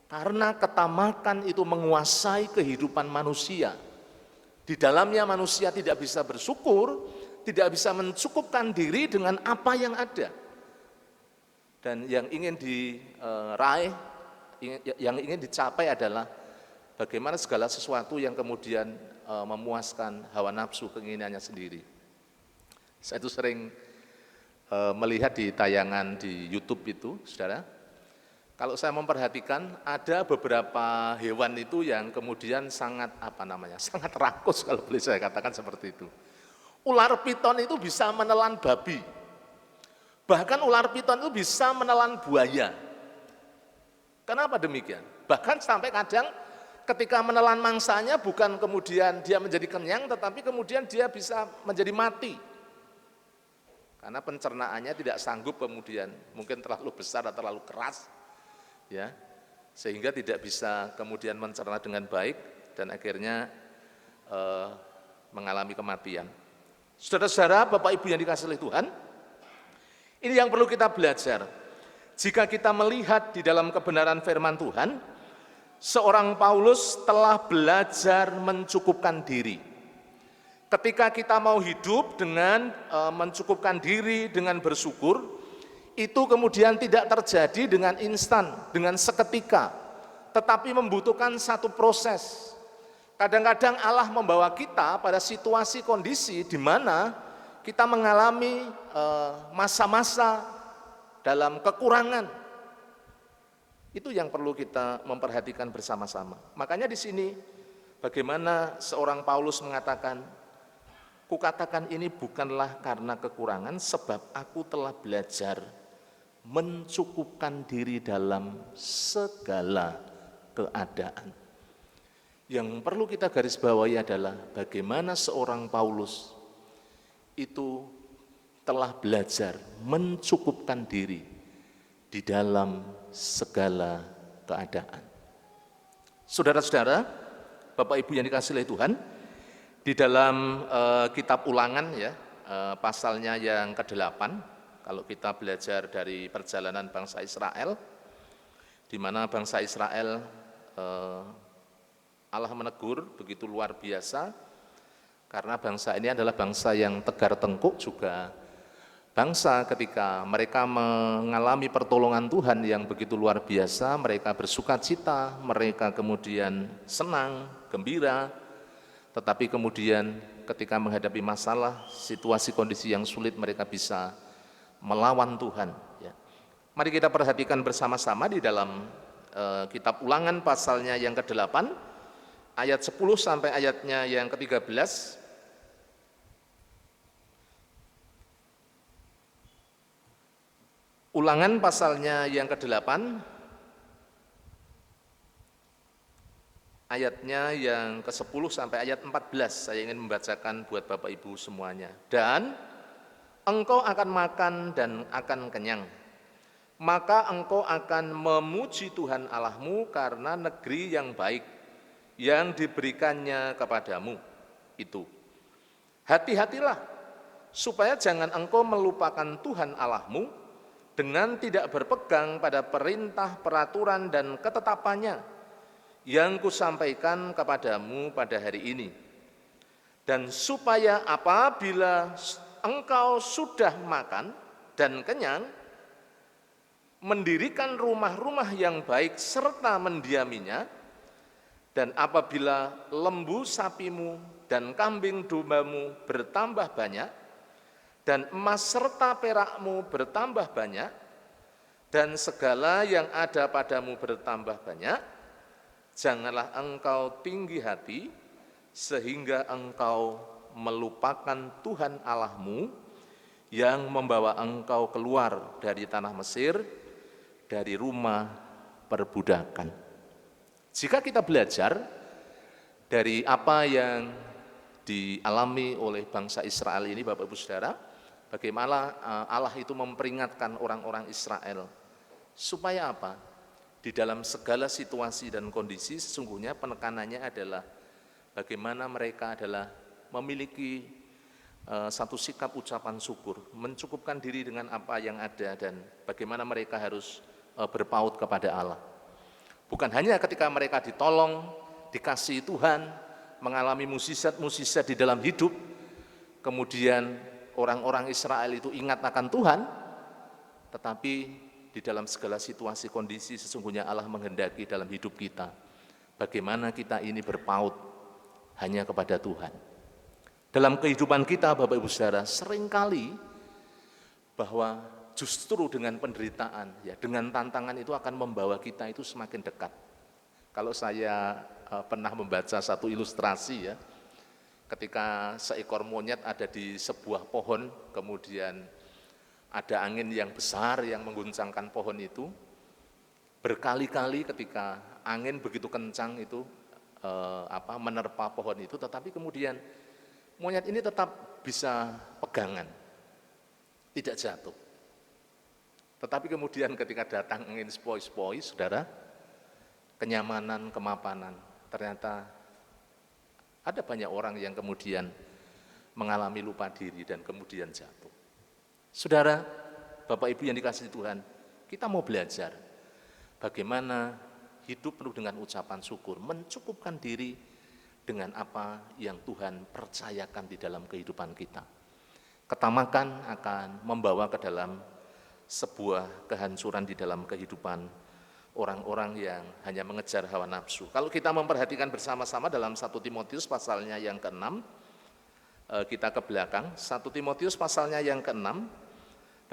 Karena ketamakan itu menguasai kehidupan manusia. Di dalamnya manusia tidak bisa bersyukur, tidak bisa mencukupkan diri dengan apa yang ada. Dan yang ingin diraih, yang ingin dicapai adalah bagaimana segala sesuatu yang kemudian memuaskan hawa nafsu keinginannya sendiri. Saya itu sering melihat di tayangan di YouTube itu, saudara, kalau saya memperhatikan ada beberapa hewan itu yang kemudian sangat sangat rakus kalau boleh saya katakan seperti itu. Ular piton itu bisa menelan babi, bahkan ular piton itu bisa menelan buaya. Kenapa demikian? Bahkan sampai kadang ketika menelan mangsanya bukan kemudian dia menjadi kenyang, tetapi kemudian dia bisa menjadi mati. Karena pencernaannya tidak sanggup kemudian, mungkin terlalu besar atau terlalu keras, ya, sehingga tidak bisa kemudian mencerna dengan baik dan akhirnya mengalami kematian. Saudara-saudara, Bapak Ibu yang dikasihi oleh Tuhan, ini yang perlu kita belajar. Jika kita melihat di dalam kebenaran firman Tuhan, seorang Paulus telah belajar mencukupkan diri. Ketika kita mau hidup dengan mencukupkan diri, dengan bersyukur, itu kemudian tidak terjadi dengan instan, dengan seketika, tetapi membutuhkan satu proses. Kadang-kadang Allah membawa kita pada situasi kondisi di mana kita mengalami masa-masa dalam kekurangan. Itu yang perlu kita memperhatikan bersama-sama. Makanya di sini bagaimana seorang Paulus mengatakan, kukatakan ini bukanlah karena kekurangan, sebab aku telah belajar mencukupkan diri dalam segala keadaan. Yang perlu kita garis bawahi adalah bagaimana seorang Paulus itu telah belajar mencukupkan diri di dalam segala keadaan. Saudara-saudara, Bapak Ibu yang dikasihi oleh Tuhan, di dalam kitab Ulangan ya, pasalnya yang ke-8, kalau kita belajar dari perjalanan bangsa Israel, di mana bangsa Israel Allah menegur begitu luar biasa, karena bangsa ini adalah bangsa yang tegar tengkuk, juga bangsa ketika mereka mengalami pertolongan Tuhan yang begitu luar biasa, mereka bersukacita, mereka kemudian senang, gembira. Tetapi kemudian ketika menghadapi masalah, situasi kondisi yang sulit, mereka bisa melawan Tuhan. Ya. Mari kita perhatikan bersama-sama di dalam kitab Ulangan pasalnya yang ke-8, ayat 10 sampai ayatnya yang ke-13. Ulangan pasalnya yang ke-8, ayatnya yang ke-10 sampai ayat 14, saya ingin membacakan buat Bapak Ibu semuanya. Dan engkau akan makan dan akan kenyang, maka engkau akan memuji Tuhan Allahmu karena negeri yang baik yang diberikannya kepadamu itu. Hati-hatilah supaya jangan engkau melupakan Tuhan Allahmu dengan tidak berpegang pada perintah, peraturan, dan ketetapannya yang kusampaikan kepadamu pada hari ini. Dan supaya apabila engkau sudah makan dan kenyang, mendirikan rumah-rumah yang baik serta mendiaminya, dan apabila lembu sapimu dan kambing dombamu bertambah banyak, dan emas serta perakmu bertambah banyak, dan segala yang ada padamu bertambah banyak, janganlah engkau tinggi hati, sehingga engkau melupakan Tuhan Allahmu yang membawa engkau keluar dari tanah Mesir, dari rumah perbudakan. Jika kita belajar dari apa yang dialami oleh bangsa Israel ini, Bapak Ibu Saudara, bagaimana Allah itu memperingatkan orang-orang Israel, supaya apa? Di dalam segala situasi dan kondisi sesungguhnya penekanannya adalah bagaimana mereka adalah memiliki satu sikap ucapan syukur, mencukupkan diri dengan apa yang ada, dan bagaimana mereka harus berpaut kepada Allah. Bukan hanya ketika mereka ditolong, dikasihi Tuhan, mengalami musisat-musisat di dalam hidup, kemudian orang-orang Israel itu ingat akan Tuhan, tetapi di dalam segala situasi kondisi sesungguhnya Allah menghendaki dalam hidup kita, bagaimana kita ini berpaut hanya kepada Tuhan. Dalam kehidupan kita, Bapak Ibu Saudara, seringkali bahwa justru dengan penderitaan, ya, dengan tantangan itu akan membawa kita itu semakin dekat. Kalau saya pernah membaca satu ilustrasi, ya, ketika seekor monyet ada di sebuah pohon, kemudian ada angin yang besar yang mengguncangkan pohon itu, berkali-kali ketika angin begitu kencang itu menerpa pohon itu, tetapi kemudian monyet ini tetap bisa pegangan, tidak jatuh. Tetapi kemudian ketika datang angin sepoi-sepoi, saudara, kenyamanan, kemapanan, ternyata ada banyak orang yang kemudian mengalami lupa diri dan kemudian jatuh. Saudara, Bapak Ibu yang dikasihi Tuhan, kita mau belajar bagaimana hidup penuh dengan ucapan syukur, mencukupkan diri dengan apa yang Tuhan percayakan di dalam kehidupan kita. Ketamakan akan membawa ke dalam sebuah kehancuran di dalam kehidupan orang-orang yang hanya mengejar hawa nafsu. Kalau kita memperhatikan bersama-sama dalam 1 Timotius pasalnya yang ke-6, kita ke belakang, 1 Timotius pasalnya yang ke-6,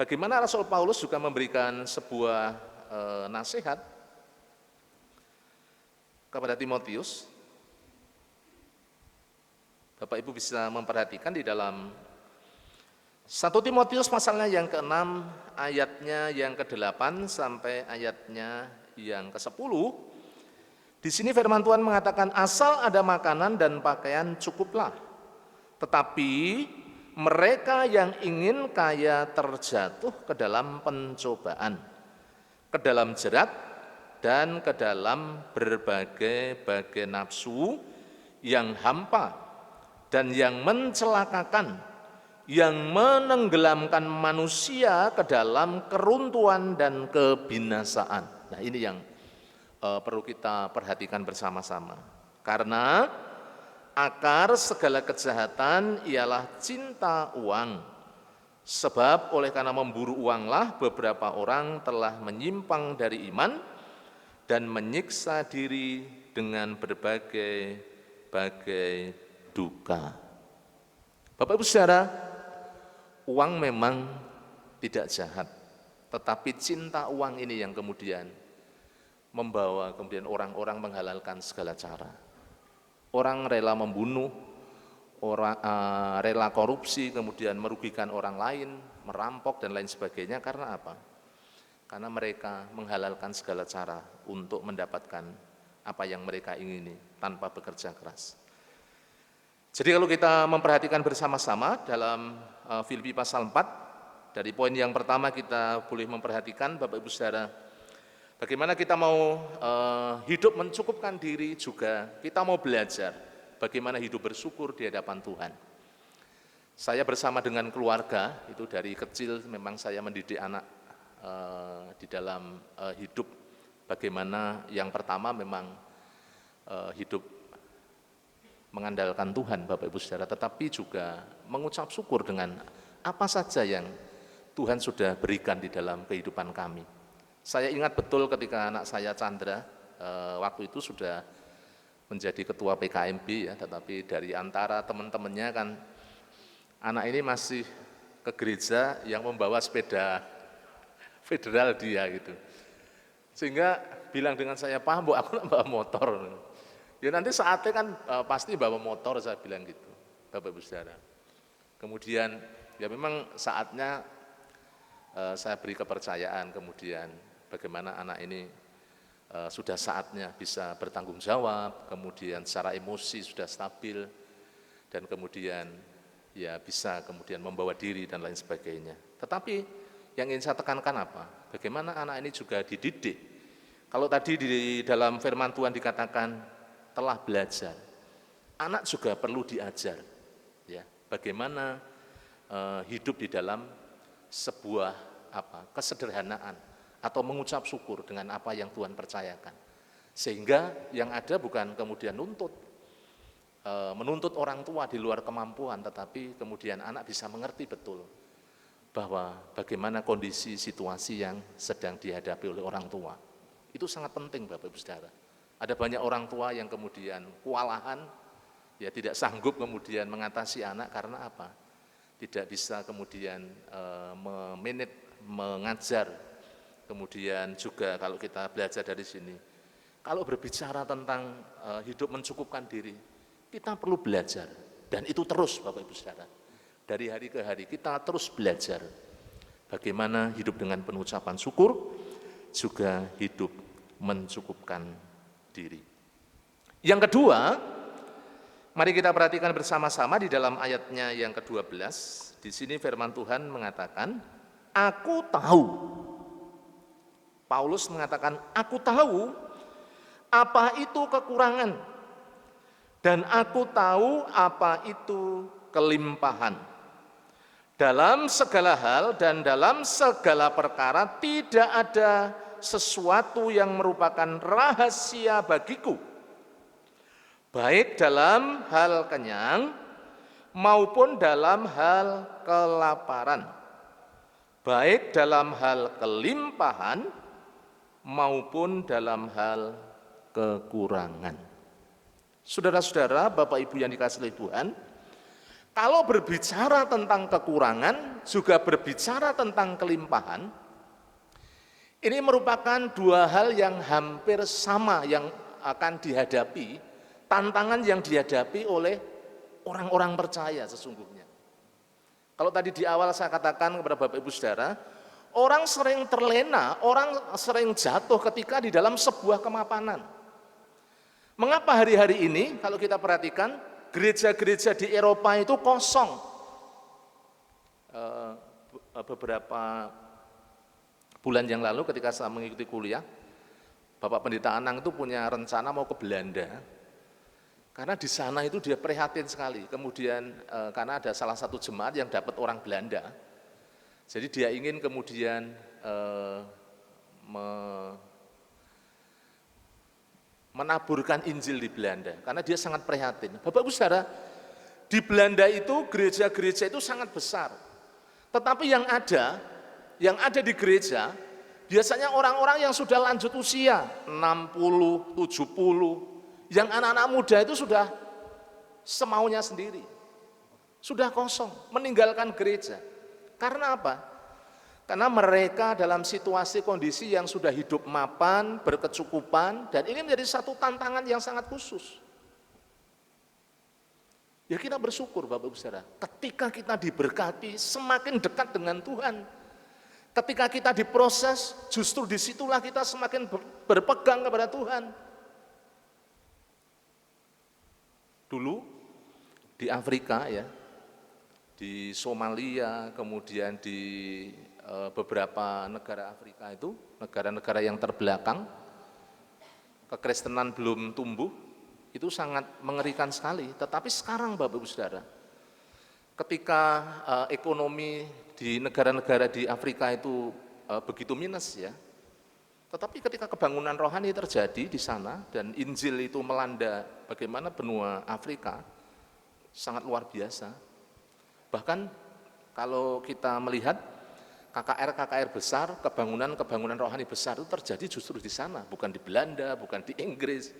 bagaimana Rasul Paulus juga memberikan sebuah nasihat kepada Timotius. Bapak Ibu bisa memperhatikan di dalam 1 Timotius pasalnya yang ke-6, ayatnya yang ke-8 sampai ayatnya yang ke-10. Di sini firman Tuhan mengatakan, asal ada makanan dan pakaian cukuplah. Tetapi mereka yang ingin kaya terjatuh ke dalam pencobaan, ke dalam jerat, dan ke dalam berbagai-bagai nafsu yang hampa dan yang mencelakakan, yang menenggelamkan manusia ke dalam keruntuhan dan kebinasaan. Nah, ini yang perlu kita perhatikan bersama-sama. Karena akar segala kejahatan ialah cinta uang. Sebab oleh karena memburu uanglah beberapa orang telah menyimpang dari iman dan menyiksa diri dengan berbagai-bagai duka. Bapak Ibu Saudara, uang memang tidak jahat, tetapi cinta uang ini yang kemudian membawa kemudian orang-orang menghalalkan segala cara. Orang rela membunuh, orang rela korupsi, kemudian merugikan orang lain, merampok dan lain sebagainya. Karena apa? Karena mereka menghalalkan segala cara untuk mendapatkan apa yang mereka ingini tanpa bekerja keras. Jadi kalau kita memperhatikan bersama-sama dalam Filipi pasal 4, dari poin yang pertama kita boleh memperhatikan, Bapak Ibu Saudara, bagaimana kita mau hidup mencukupkan diri, juga kita mau belajar bagaimana hidup bersyukur di hadapan Tuhan. Saya bersama dengan keluarga, itu dari kecil memang saya mendidik anak di dalam hidup. Bagaimana yang pertama memang hidup mengandalkan Tuhan Bapak Ibu Saudara, tetapi juga mengucap syukur dengan apa saja yang Tuhan sudah berikan di dalam kehidupan kami. Saya ingat betul ketika anak saya Chandra waktu itu sudah menjadi ketua PKMB ya, tetapi dari antara teman-temannya kan anak ini masih ke gereja yang membawa sepeda federal dia gitu. Sehingga bilang dengan saya, "Pak, Bu, aku nak bawa motor." Ya nanti saatnya kan pasti bawa motor, saya bilang gitu, Bapak Ibu Saudara. Kemudian ya memang saatnya saya beri kepercayaan, kemudian bagaimana anak ini sudah saatnya bisa bertanggung jawab, kemudian secara emosi sudah stabil, dan kemudian ya bisa kemudian membawa diri dan lain sebagainya. Tetapi yang ingin saya tekankan apa? Bagaimana anak ini juga dididik. Kalau tadi di dalam firman Tuhan dikatakan telah belajar, anak juga perlu diajar, ya, bagaimana hidup di dalam sebuah kesederhanaan atau mengucap syukur dengan apa yang Tuhan percayakan, sehingga yang ada bukan kemudian menuntut orang tua di luar kemampuan, tetapi kemudian anak bisa mengerti betul bahwa bagaimana kondisi situasi yang sedang dihadapi oleh orang tua. Itu sangat penting Bapak Ibu Saudara. Ada banyak orang tua yang kemudian kewalahan, ya tidak sanggup kemudian mengatasi anak karena apa? Tidak bisa kemudian mengajar. Kemudian juga kalau kita belajar dari sini, kalau berbicara tentang hidup mencukupkan diri, kita perlu belajar. Dan itu terus Bapak Ibu Saudara. Dari hari ke hari kita terus belajar bagaimana hidup dengan penuh ucapan syukur, juga hidup mencukupkan diri. Yang kedua, mari kita perhatikan bersama-sama di dalam ayatnya yang ke-12. Di sini firman Tuhan mengatakan, "Aku tahu." Paulus mengatakan, "Aku tahu apa itu kekurangan, dan aku tahu apa itu kelimpahan. Dalam segala hal dan dalam segala perkara tidak ada sesuatu yang merupakan rahasia bagiku, baik dalam hal kenyang maupun dalam hal kelaparan, baik dalam hal kelimpahan maupun dalam hal kekurangan." Saudara-saudara, Bapak Ibu yang dikasihi oleh Tuhan, kalau berbicara tentang kekurangan, juga berbicara tentang kelimpahan, ini merupakan dua hal yang hampir sama yang akan dihadapi, tantangan yang dihadapi oleh orang-orang percaya sesungguhnya. Kalau tadi di awal saya katakan kepada Bapak Ibu Saudara, orang sering terlena, orang sering jatuh ketika di dalam sebuah kemapanan. Mengapa hari-hari ini kalau kita perhatikan, gereja-gereja di Eropa itu kosong. Beberapa bulan yang lalu ketika saya mengikuti kuliah, Bapak Pendeta Anang itu punya rencana mau ke Belanda. Karena di sana itu dia prihatin sekali. Kemudian karena ada salah satu jemaat yang dapat orang Belanda. Jadi dia ingin kemudian menaburkan Injil di Belanda. Karena dia sangat prihatin. Bapak Ibu Saudara, di Belanda itu gereja-gereja itu sangat besar. Tetapi yang ada di gereja, biasanya orang-orang yang sudah lanjut usia, 60, 70, yang anak-anak muda itu sudah semaunya sendiri. Sudah kosong, meninggalkan gereja. Karena apa? Karena mereka dalam situasi kondisi yang sudah hidup mapan, berkecukupan, dan ini menjadi satu tantangan yang sangat khusus. Ya kita bersyukur Bapak Ibu Saudara, ketika kita diberkati, semakin dekat dengan Tuhan. Ketika kita diproses, justru disitulah kita semakin berpegang kepada Tuhan. Dulu di Afrika ya, di Somalia, kemudian di beberapa negara Afrika itu, negara-negara yang terbelakang, kekristenan belum tumbuh, itu sangat mengerikan sekali. Tetapi sekarang Bapak Ibu Saudara, ketika ekonomi di negara-negara di Afrika itu begitu minus ya, Tetapi ketika kebangunan rohani terjadi di sana dan Injil itu melanda bagaimana benua Afrika, sangat luar biasa. Bahkan kalau kita melihat KKR besar, kebangunan rohani besar itu terjadi justru di sana, bukan di Belanda, bukan di Inggris,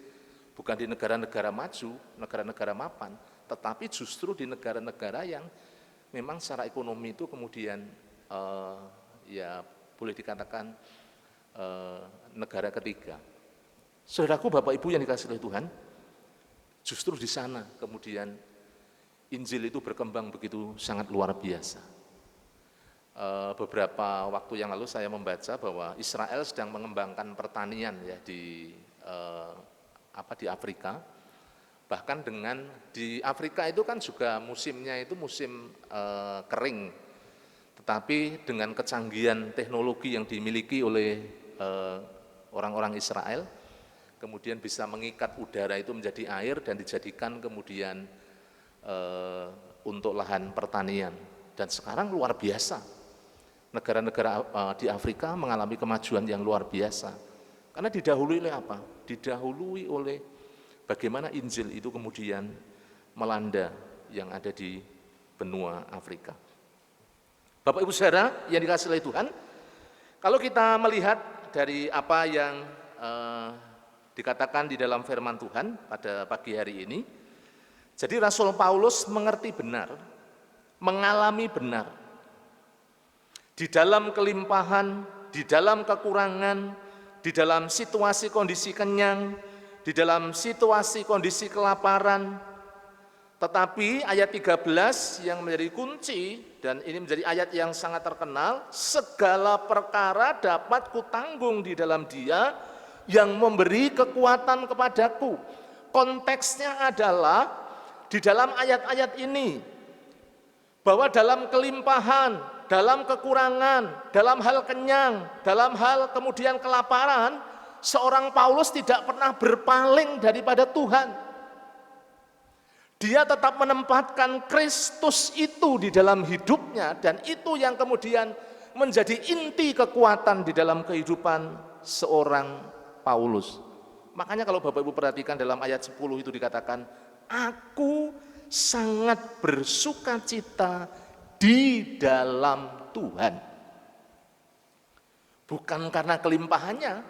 bukan di negara-negara maju, negara-negara mapan, tetapi justru di negara-negara yang memang secara ekonomi itu kemudian ya boleh dikatakan negara ketiga. Saudaraku, Bapak Ibu yang dikasihi oleh Tuhan, justru di sana kemudian Injil itu berkembang begitu sangat luar biasa. Beberapa waktu yang lalu saya membaca bahwa Israel sedang mengembangkan pertanian ya di Afrika. Bahkan dengan di Afrika itu kan juga musimnya itu musim kering. Tetapi dengan kecanggihan teknologi yang dimiliki oleh orang-orang Israel, kemudian bisa mengikat udara itu menjadi air dan dijadikan kemudian untuk lahan pertanian. Dan sekarang luar biasa. Negara-negara di Afrika mengalami kemajuan yang luar biasa. Karena didahului oleh apa? Didahului oleh bagaimana Injil itu kemudian melanda yang ada di benua Afrika. Bapak Ibu Saudara yang dikasihi oleh Tuhan, kalau kita melihat dari apa yang dikatakan di dalam firman Tuhan pada pagi hari ini, jadi Rasul Paulus mengerti benar, mengalami benar, di dalam kelimpahan, di dalam kekurangan, di dalam situasi kondisi kenyang, di dalam situasi kondisi kelaparan. Tetapi ayat 13 yang menjadi kunci, dan ini menjadi ayat yang sangat terkenal, segala perkara dapat kutanggung di dalam Dia yang memberi kekuatan kepadaku. Konteksnya adalah di dalam ayat-ayat ini, bahwa dalam kelimpahan, dalam kekurangan, dalam hal kenyang, dalam hal kemudian kelaparan, seorang Paulus tidak pernah berpaling daripada Tuhan. Dia tetap menempatkan Kristus itu di dalam hidupnya, dan itu yang kemudian menjadi inti kekuatan di dalam kehidupan seorang Paulus. Makanya kalau Bapak Ibu perhatikan dalam ayat 10 itu dikatakan, aku sangat bersukacita di dalam Tuhan. Bukan karena kelimpahannya,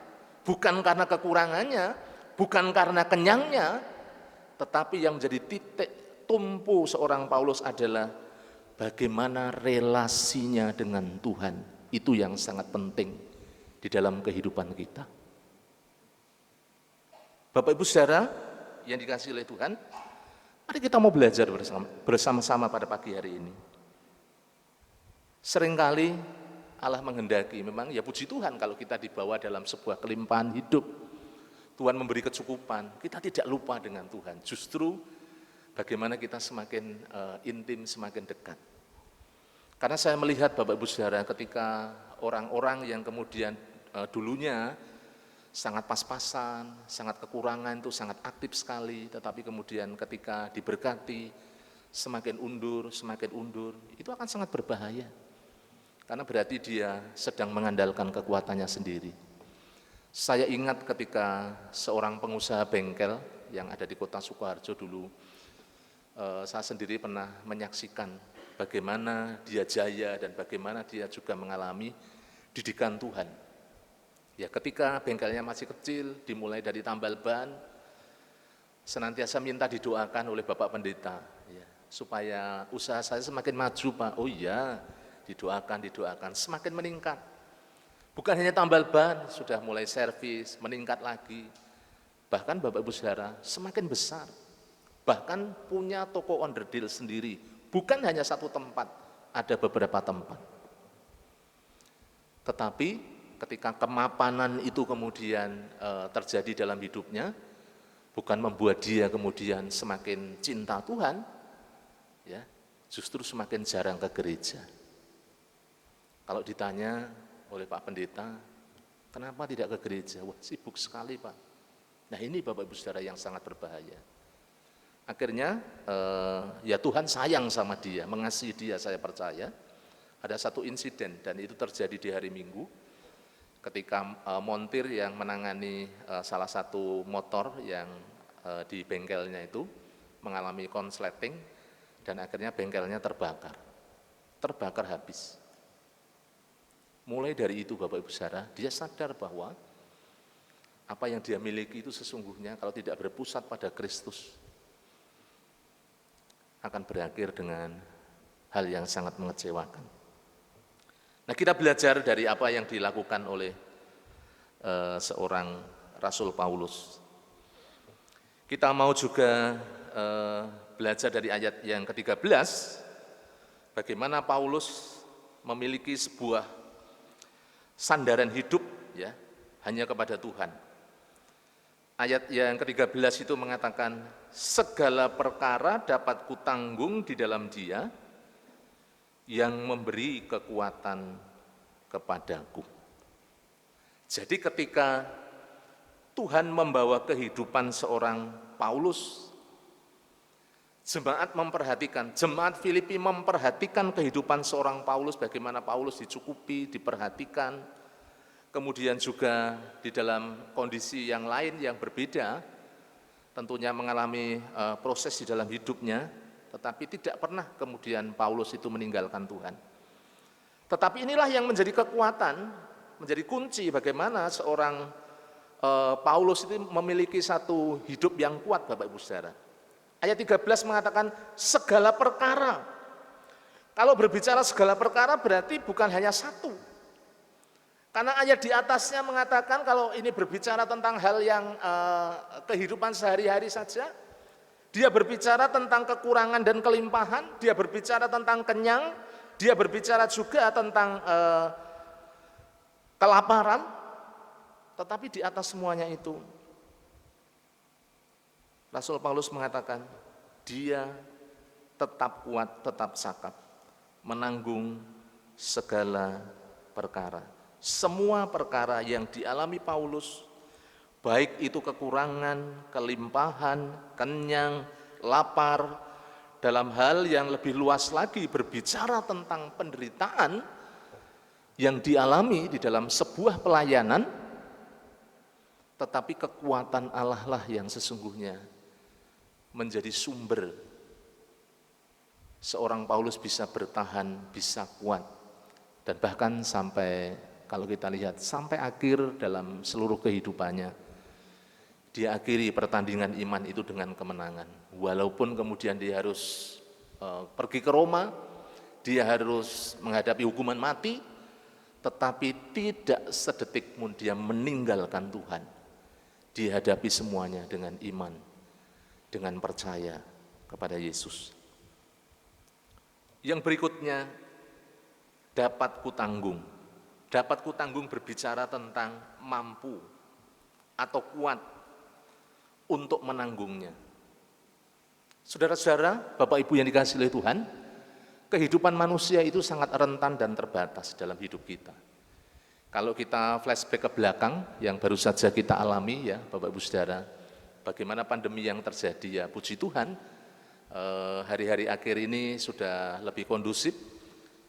bukan karena kekurangannya, bukan karena kenyangnya, tetapi yang menjadi titik tumpu seorang Paulus adalah bagaimana relasinya dengan Tuhan. Itu yang sangat penting di dalam kehidupan kita. Bapak Ibu Saudara yang dikasihi oleh Tuhan, mari kita mau belajar bersama-sama pada pagi hari ini. Seringkali Allah menghendaki, memang ya puji Tuhan kalau kita dibawa dalam sebuah kelimpahan hidup. Tuhan memberi kecukupan, kita tidak lupa dengan Tuhan. Justru bagaimana kita semakin intim, semakin dekat. Karena saya melihat Bapak Ibu Saudara ketika orang-orang yang kemudian dulunya sangat pas-pasan, sangat kekurangan itu sangat aktif sekali, tetapi kemudian ketika diberkati semakin undur, itu akan sangat berbahaya. Karena berarti dia sedang mengandalkan kekuatannya sendiri. Saya ingat ketika seorang pengusaha bengkel yang ada di kota Sukoharjo dulu, saya sendiri pernah menyaksikan bagaimana dia jaya dan bagaimana dia juga mengalami didikan Tuhan. Ya, ketika bengkelnya masih kecil, dimulai dari tambal ban, senantiasa minta didoakan oleh Bapak Pendeta, ya, supaya usaha saya semakin maju, Pak. Oh iya, didoakan, semakin meningkat. Bukan hanya tambal ban, sudah mulai servis, meningkat lagi. Bahkan Bapak Ibu Saudara, semakin besar. Bahkan punya toko onderdil sendiri. Bukan hanya satu tempat, ada beberapa tempat. Tetapi ketika kemapanan itu kemudian terjadi dalam hidupnya, bukan membuat dia kemudian semakin cinta Tuhan, ya, justru semakin jarang ke gereja. Kalau ditanya oleh Pak Pendeta, kenapa tidak ke gereja? Wah, sibuk sekali, Pak. Nah, ini Bapak Ibu Saudara yang sangat berbahaya. Akhirnya ya Tuhan sayang sama dia, mengasihi dia, saya percaya. Ada satu insiden dan itu terjadi di hari Minggu. ketika montir yang menangani salah satu motor yang di bengkelnya itu mengalami konsleting dan akhirnya bengkelnya terbakar habis. Mulai dari itu Bapak Ibu Saudara, dia sadar bahwa apa yang dia miliki itu sesungguhnya kalau tidak berpusat pada Kristus akan berakhir dengan hal yang sangat mengecewakan. Nah, kita belajar dari apa yang dilakukan oleh seorang Rasul Paulus. Kita mau juga belajar dari ayat yang ke-13, bagaimana Paulus memiliki sebuah sandaran hidup ya, hanya kepada Tuhan. Ayat yang ke-13 itu mengatakan, segala perkara dapat kutanggung di dalam Dia yang memberi kekuatan kepadaku. Jadi ketika Tuhan membawa kehidupan seorang Paulus, jemaat Filipi memperhatikan kehidupan seorang Paulus, bagaimana Paulus dicukupi, diperhatikan, kemudian juga di dalam kondisi yang lain yang berbeda, tentunya mengalami proses di dalam hidupnya, tetapi tidak pernah kemudian Paulus itu meninggalkan Tuhan. Tetapi inilah yang menjadi kekuatan, menjadi kunci bagaimana seorang Paulus itu memiliki satu hidup yang kuat, Bapak Ibu Saudara. Ayat 13 mengatakan segala perkara. Kalau berbicara segala perkara berarti bukan hanya satu. Karena ayat di atasnya mengatakan kalau ini berbicara tentang hal yang kehidupan sehari-hari saja, dia berbicara tentang kekurangan dan kelimpahan, dia berbicara tentang kenyang, dia berbicara juga tentang kelaparan, tetapi di atas semuanya itu, Rasul Paulus mengatakan, dia tetap kuat, tetap sakap, menanggung segala perkara. Semua perkara yang dialami Paulus, baik itu kekurangan, kelimpahan, kenyang, lapar, dalam hal yang lebih luas lagi berbicara tentang penderitaan yang dialami di dalam sebuah pelayanan, tetapi kekuatan Allah lah yang sesungguhnya menjadi sumber seorang Paulus bisa bertahan, bisa kuat, dan bahkan sampai kalau kita lihat sampai akhir dalam seluruh kehidupannya, dia akhiri pertandingan iman itu dengan kemenangan. Walaupun kemudian dia harus pergi ke Roma, dia harus menghadapi hukuman mati, tetapi tidak sedetik pun dia meninggalkan Tuhan. Dihadapi semuanya dengan iman, dengan percaya kepada Yesus. Yang berikutnya, dapat kutanggung. Dapat kutanggung berbicara tentang mampu atau kuat untuk menanggungnya. Saudara-saudara, Bapak Ibu yang dikasihi oleh Tuhan, kehidupan manusia itu sangat rentan dan terbatas dalam hidup kita. Kalau kita flashback ke belakang yang baru saja kita alami ya Bapak Ibu Saudara, bagaimana pandemi yang terjadi ya, puji Tuhan, hari-hari akhir ini sudah lebih kondusif,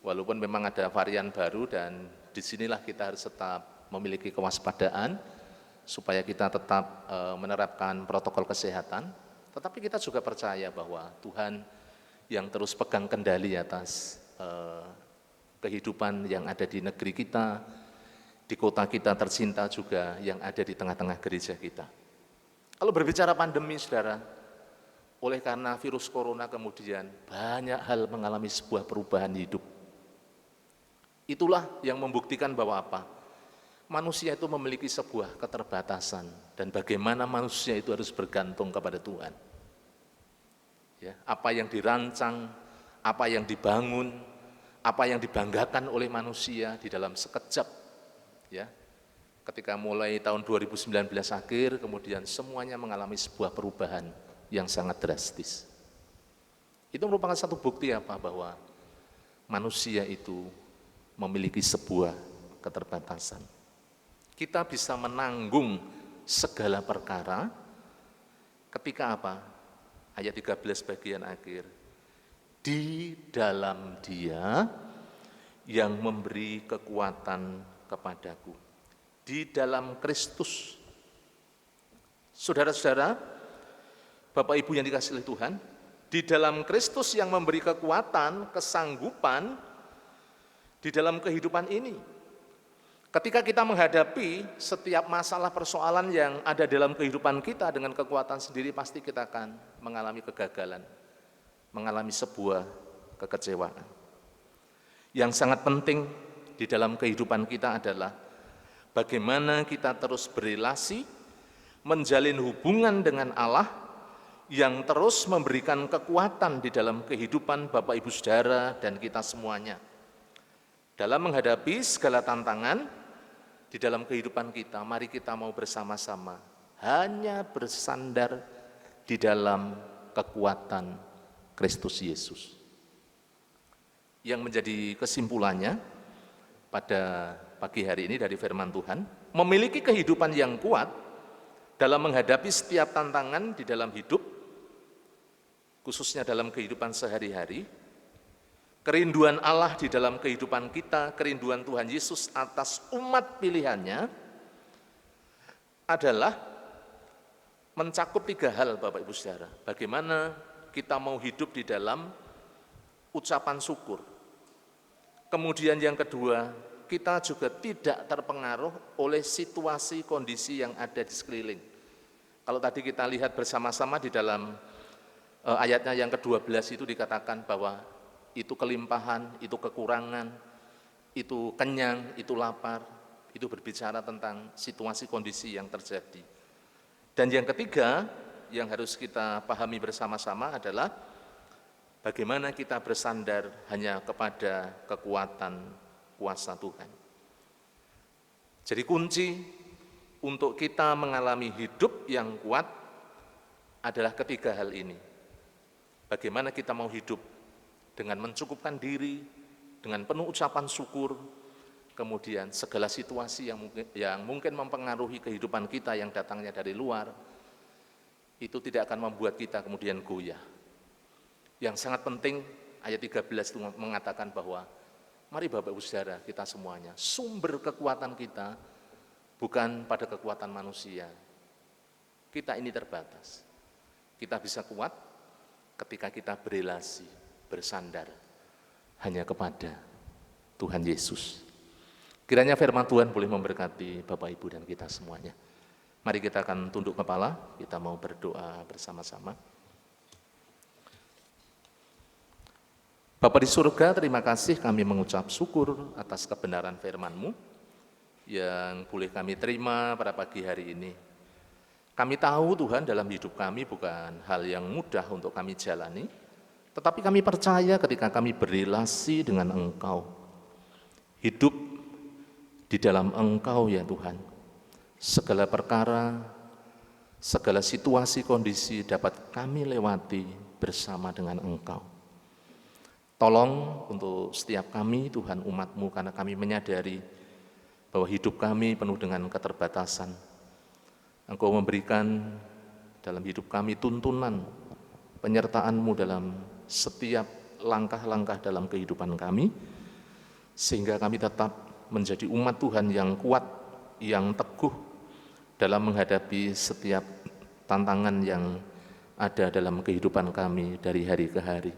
walaupun memang ada varian baru dan disinilah kita harus tetap memiliki kewaspadaan supaya kita tetap menerapkan protokol kesehatan, tetapi kita juga percaya bahwa Tuhan yang terus pegang kendali atas kehidupan yang ada di negeri kita, di kota kita tercinta juga yang ada di tengah-tengah gereja kita. Kalau berbicara pandemi, saudara, oleh karena virus corona kemudian banyak hal mengalami sebuah perubahan hidup. Itulah yang membuktikan bahwa apa? Manusia itu memiliki sebuah keterbatasan dan bagaimana manusia itu harus bergantung kepada Tuhan. Ya, apa yang dirancang, apa yang dibangun, apa yang dibanggakan oleh manusia di dalam sekejap, ya. Ketika mulai tahun 2019 akhir, kemudian semuanya mengalami sebuah perubahan yang sangat drastis. Itu merupakan satu bukti apa? Bahwa manusia itu memiliki sebuah keterbatasan. Kita bisa menanggung segala perkara ketika apa? Ayat 13 bagian akhir. Di dalam Dia yang memberi kekuatan kepadaku. di dalam Kristus. Saudara-saudara, Bapak Ibu yang dikasihi oleh Tuhan, di dalam Kristus yang memberi kekuatan, kesanggupan di dalam kehidupan ini. Ketika kita menghadapi setiap masalah persoalan yang ada dalam kehidupan kita dengan kekuatan sendiri, pasti kita akan mengalami kegagalan, mengalami sebuah kekecewaan. Yang sangat penting di dalam kehidupan kita adalah bagaimana kita terus berelasi, menjalin hubungan dengan Allah yang terus memberikan kekuatan di dalam kehidupan Bapak Ibu Saudara dan kita semuanya. Dalam menghadapi segala tantangan di dalam kehidupan kita, mari kita mau bersama-sama hanya bersandar di dalam kekuatan Kristus Yesus. Yang menjadi kesimpulannya pada pagi hari ini dari firman Tuhan, memiliki kehidupan yang kuat dalam menghadapi setiap tantangan di dalam hidup, khususnya dalam kehidupan sehari-hari, kerinduan Allah di dalam kehidupan kita, kerinduan Tuhan Yesus atas umat pilihannya adalah mencakup 3 hal Bapak Ibu Saudara. Bagaimana kita mau hidup di dalam ucapan syukur. Kemudian yang kedua, kita juga tidak terpengaruh oleh situasi kondisi yang ada di sekeliling. Kalau tadi kita lihat bersama-sama di dalam ayatnya yang ke-12 itu dikatakan bahwa itu kelimpahan, itu kekurangan, itu kenyang, itu lapar, itu berbicara tentang situasi kondisi yang terjadi. Dan yang ketiga yang harus kita pahami bersama-sama adalah bagaimana kita bersandar hanya kepada kekuatan kuasa Tuhan. Jadi kunci untuk kita mengalami hidup yang kuat adalah ketiga hal ini. Bagaimana kita mau hidup dengan mencukupkan diri, dengan penuh ucapan syukur, kemudian segala situasi yang mungkin mempengaruhi kehidupan kita yang datangnya dari luar, itu tidak akan membuat kita kemudian goyah. Yang sangat penting, ayat 13 itu mengatakan bahwa, mari Bapak Ibu Saudara, kita semuanya, sumber kekuatan kita bukan pada kekuatan manusia. Kita ini terbatas. Kita bisa kuat ketika kita berelasi, bersandar hanya kepada Tuhan Yesus. Kiranya firman Tuhan boleh memberkati Bapak Ibu dan kita semuanya. Mari kita akan tunduk kepala, kita mau berdoa bersama-sama. Bapa di surga, terima kasih kami mengucap syukur atas kebenaran firman-Mu yang boleh kami terima pada pagi hari ini. Kami tahu Tuhan dalam hidup kami bukan hal yang mudah untuk kami jalani, tetapi kami percaya ketika kami berrelasi dengan Engkau, hidup di dalam Engkau ya Tuhan, segala perkara, segala situasi kondisi dapat kami lewati bersama dengan Engkau. Tolong untuk setiap kami Tuhan umat-Mu, karena kami menyadari bahwa hidup kami penuh dengan keterbatasan. Engkau memberikan dalam hidup kami tuntunan penyertaan-Mu dalam setiap langkah-langkah dalam kehidupan kami, sehingga kami tetap menjadi umat Tuhan yang kuat, yang teguh dalam menghadapi setiap tantangan yang ada dalam kehidupan kami dari hari ke hari.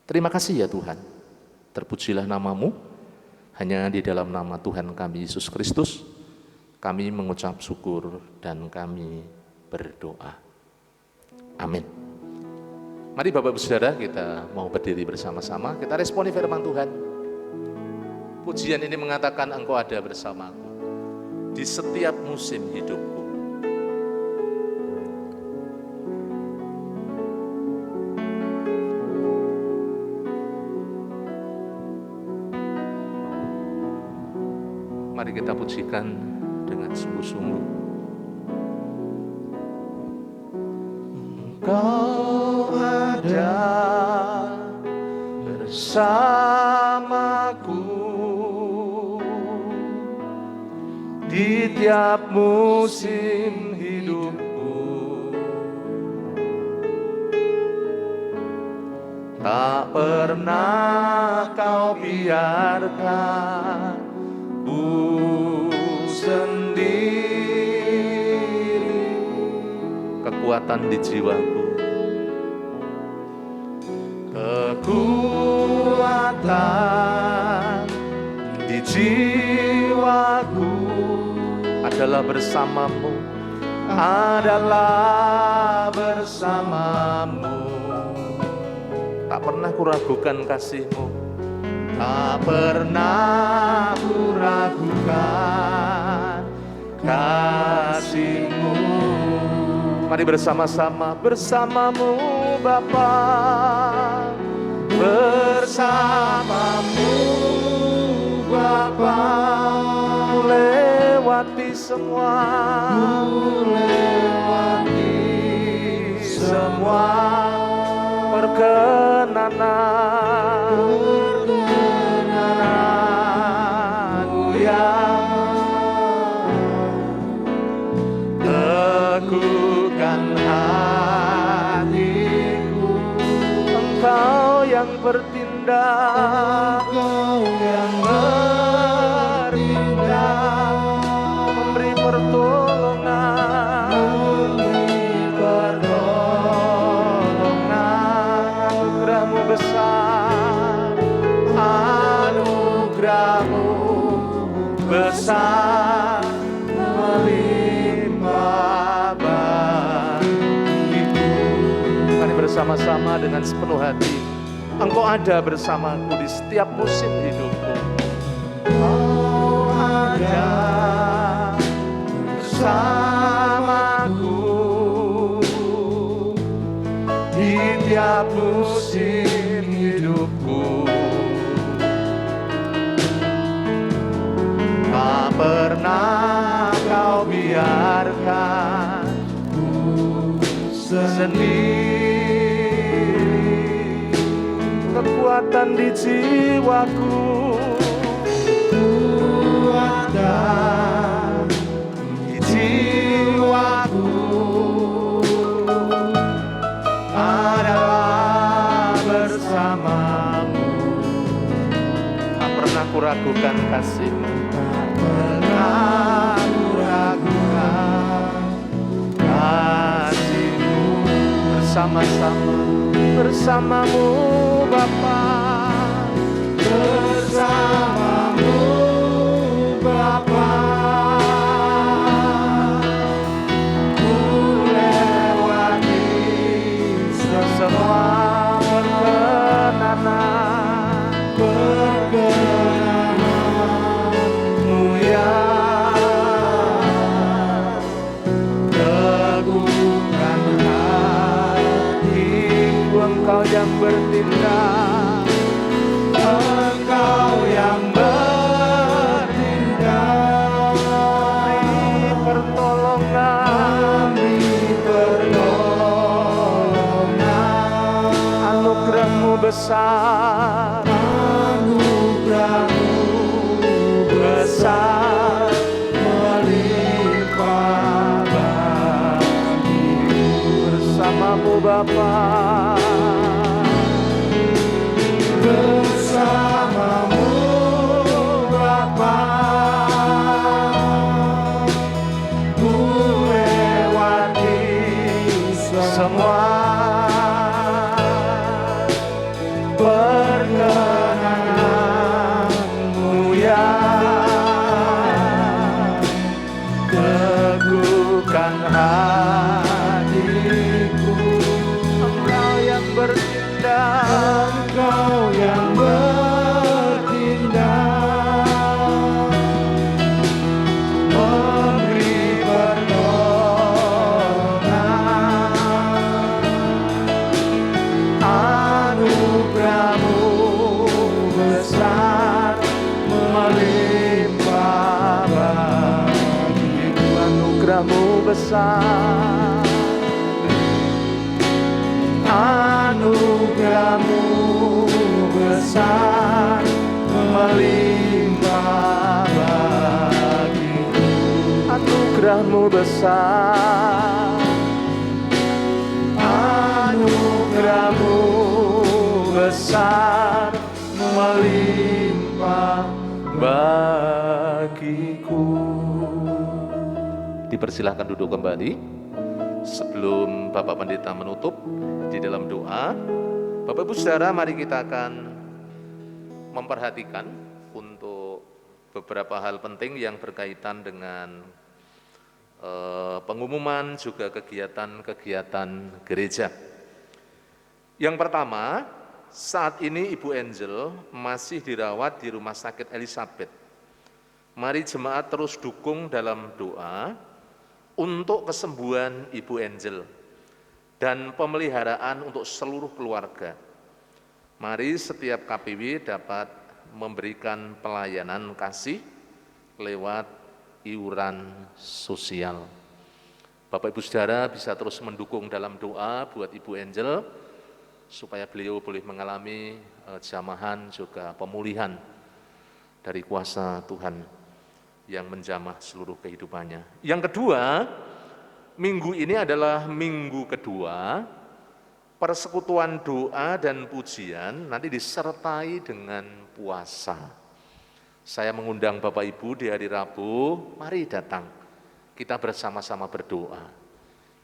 Terima kasih ya Tuhan, terpujilah nama-Mu, hanya di dalam nama Tuhan kami Yesus Kristus, kami mengucap syukur dan kami berdoa. Amin. Mari Bapak Ibu Saudara, kita mau berdiri bersama-sama, kita responi firman Tuhan. Pujian ini mengatakan Engkau ada bersamaku di setiap musim hidupku. Mari kita pujikan dengan sungguh-sungguh. Engkau ada bersamaku di tiap musim hidupku. Tak pernah Kau biarkan ku sendiri. kekuatan di jiwaku. Kekuatan di jiwaku adalah bersamamu, adalah bersamamu. Tak pernah kuragukan kasih-Mu, tak pernah kuragukan kasih-Mu. Mari bersama-sama, bersamamu Bapa, bersamamu Bapa, lewati semua, perkenananmu yang teguhkan hatiku. Engkau yang bertindak, memberi pertolongan, anugerah-Mu besar, anugerah-Mu besar, melimpah bagiku. Mari bersama-sama dengan sepenuh hati, Engkau ada bersamaku di setiap musim hidupku. Engkau ada bersamaku di tiap musim hidupku. Tak pernah Kau biarkan ku sendiri. Kekuatan di jiwaku, kekuatan di jiwaku adalah bersamamu. Tak pernah kuragukan kasih-Mu, tak pernah kuragukan kasih-Mu. Bersama-sama, bersamamu Bapa, bersamamu Bapa, ku lewati semua perkenananmu yang teguhkan hatiku. Engkau yang bertindak, Engkau yang bertindak, beri pertolongan, anugerah-Mu besar, anugerah-Mu besar, melimpah bagiku. Bersamamu Bapa, bersamamu Bapa, ku lewati semua perkenananmu yang teguhkan hatiku. Engkau yang bertindak, Engkau yang bertindak, memberi pertolongan, anugerah-Mu besar, melimpah bagiku. Anugerah-Mu besar, anugerah-Mu besar, melimpah bagiku. Anugerah-Mu besar, anugerah-Mu besar, melimpah bagiku. Dipersilahkan duduk kembali. Sebelum Bapak Pendeta menutup di dalam doa, Bapak Ibu Saudara, mari kita akan memperhatikan untuk beberapa hal penting yang berkaitan dengan pengumuman juga kegiatan-kegiatan gereja. Yang pertama, saat ini Ibu Angel masih dirawat di Rumah Sakit Elizabeth. Mari jemaat terus dukung dalam doa untuk kesembuhan Ibu Angel dan pemeliharaan untuk seluruh keluarga. Mari setiap KPW dapat memberikan pelayanan kasih lewat iuran sosial. Bapak Ibu Saudara bisa terus mendukung dalam doa buat Ibu Angel supaya beliau boleh mengalami jamahan juga pemulihan dari kuasa Tuhan yang menjamah seluruh kehidupannya. Yang kedua, minggu ini adalah minggu kedua persekutuan doa dan pujian nanti disertai dengan puasa. Saya mengundang Bapak Ibu di hari Rabu, mari datang. Kita bersama-sama berdoa.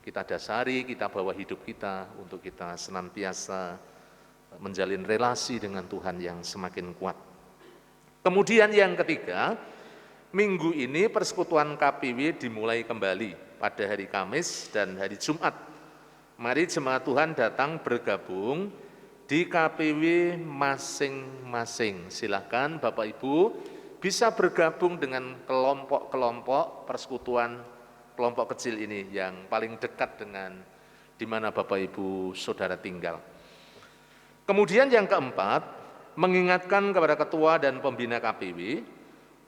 Kita dasari, kita bawa hidup kita untuk kita senantiasa menjalin relasi dengan Tuhan yang semakin kuat. Kemudian yang ketiga, minggu ini persekutuan KPW dimulai kembali pada hari Kamis dan hari Jumat. Mari jemaat Tuhan datang bergabung di KPW masing-masing. Silakan Bapak Ibu bisa bergabung dengan kelompok-kelompok persekutuan kelompok kecil ini yang paling dekat dengan di mana Bapak Ibu Saudara tinggal. Kemudian yang keempat, mengingatkan kepada ketua dan pembina KPW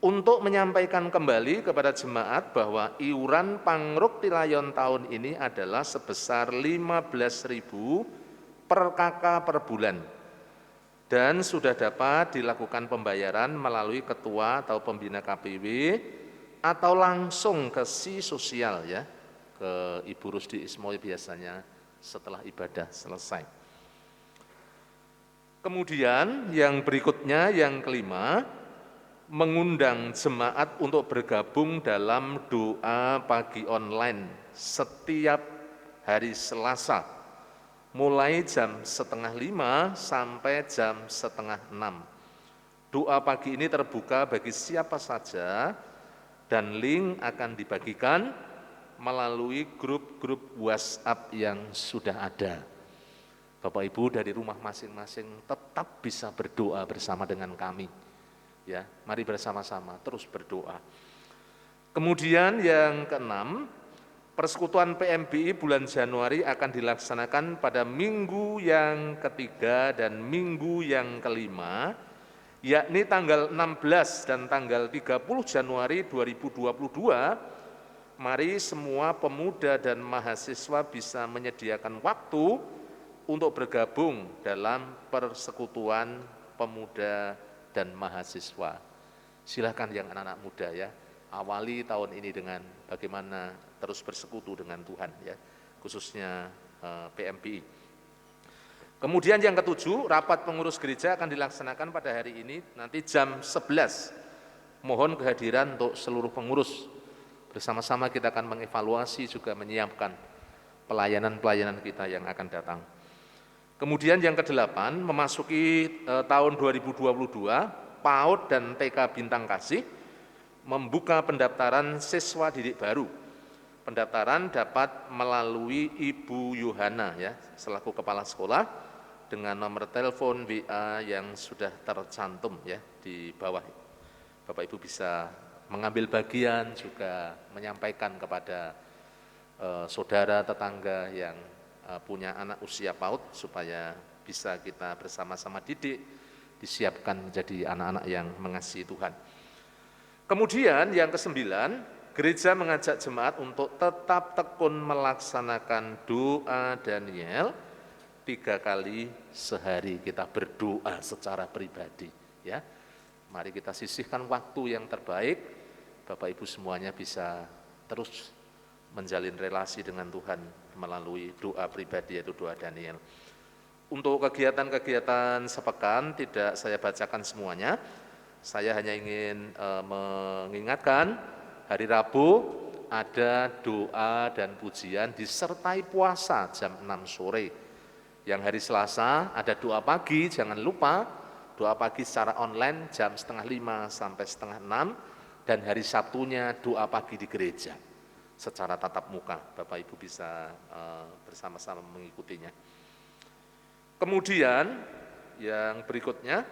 untuk menyampaikan kembali kepada jemaat bahwa iuran Pangruk Tilayon tahun ini adalah sebesar 15.000 per kakak per bulan. Dan sudah dapat dilakukan pembayaran melalui ketua atau pembina KPW atau langsung ke si sosial ya, ke Ibu Rusdi Ismoy biasanya setelah ibadah selesai. Kemudian yang berikutnya, yang kelima, mengundang jemaat untuk bergabung dalam doa pagi online setiap hari Selasa, mulai jam 4:30 sampai jam 5:30. Doa pagi ini terbuka bagi siapa saja dan link akan dibagikan melalui grup-grup WhatsApp yang sudah ada. Bapak Ibu dari rumah masing-masing tetap bisa berdoa bersama dengan kami. Ya, mari bersama-sama terus berdoa. Kemudian yang keenam, persekutuan PMBI bulan Januari akan dilaksanakan pada minggu yang ketiga dan minggu yang kelima, yakni tanggal 16 dan tanggal 30 Januari 2022. Mari semua pemuda dan mahasiswa bisa menyediakan waktu untuk bergabung dalam persekutuan pemuda dan mahasiswa. Silakan yang anak-anak muda ya, awali tahun ini dengan bagaimana terus bersekutu dengan Tuhan ya, khususnya PMBI. Kemudian yang ketujuh, rapat pengurus gereja akan dilaksanakan pada hari ini nanti jam 11. Mohon kehadiran untuk seluruh pengurus. Bersama-sama kita akan mengevaluasi juga menyiapkan pelayanan-pelayanan kita yang akan datang. Kemudian yang kedelapan, memasuki tahun 2022, PAUD dan TK Bintang Kasih membuka pendaftaran siswa didik baru. Pendaftaran dapat melalui Ibu Yohana ya, selaku kepala sekolah dengan nomor telepon WA yang sudah tercantum ya di bawah. Bapak Ibu bisa mengambil bagian juga menyampaikan kepada saudara tetangga yang punya anak usia PAUD supaya bisa kita bersama-sama didik, disiapkan menjadi anak-anak yang mengasihi Tuhan. Kemudian yang kesembilan, gereja mengajak jemaat untuk tetap tekun melaksanakan doa Daniel 3 kali sehari. Kita berdoa secara pribadi ya. Mari kita sisihkan waktu yang terbaik, Bapak Ibu semuanya bisa terus menjalin relasi dengan Tuhan melalui doa pribadi yaitu doa Daniel. Untuk kegiatan-kegiatan sepekan tidak saya bacakan semuanya. Saya hanya ingin mengingatkan hari Rabu ada doa dan pujian disertai puasa jam 6 sore. Yang hari Selasa ada doa pagi, jangan lupa doa pagi secara online jam 4:30 sampai 5:30, dan hari Sabtunya doa pagi di gereja secara tatap muka. Bapak Ibu bisa bersama-sama mengikutinya. Kemudian yang berikutnya,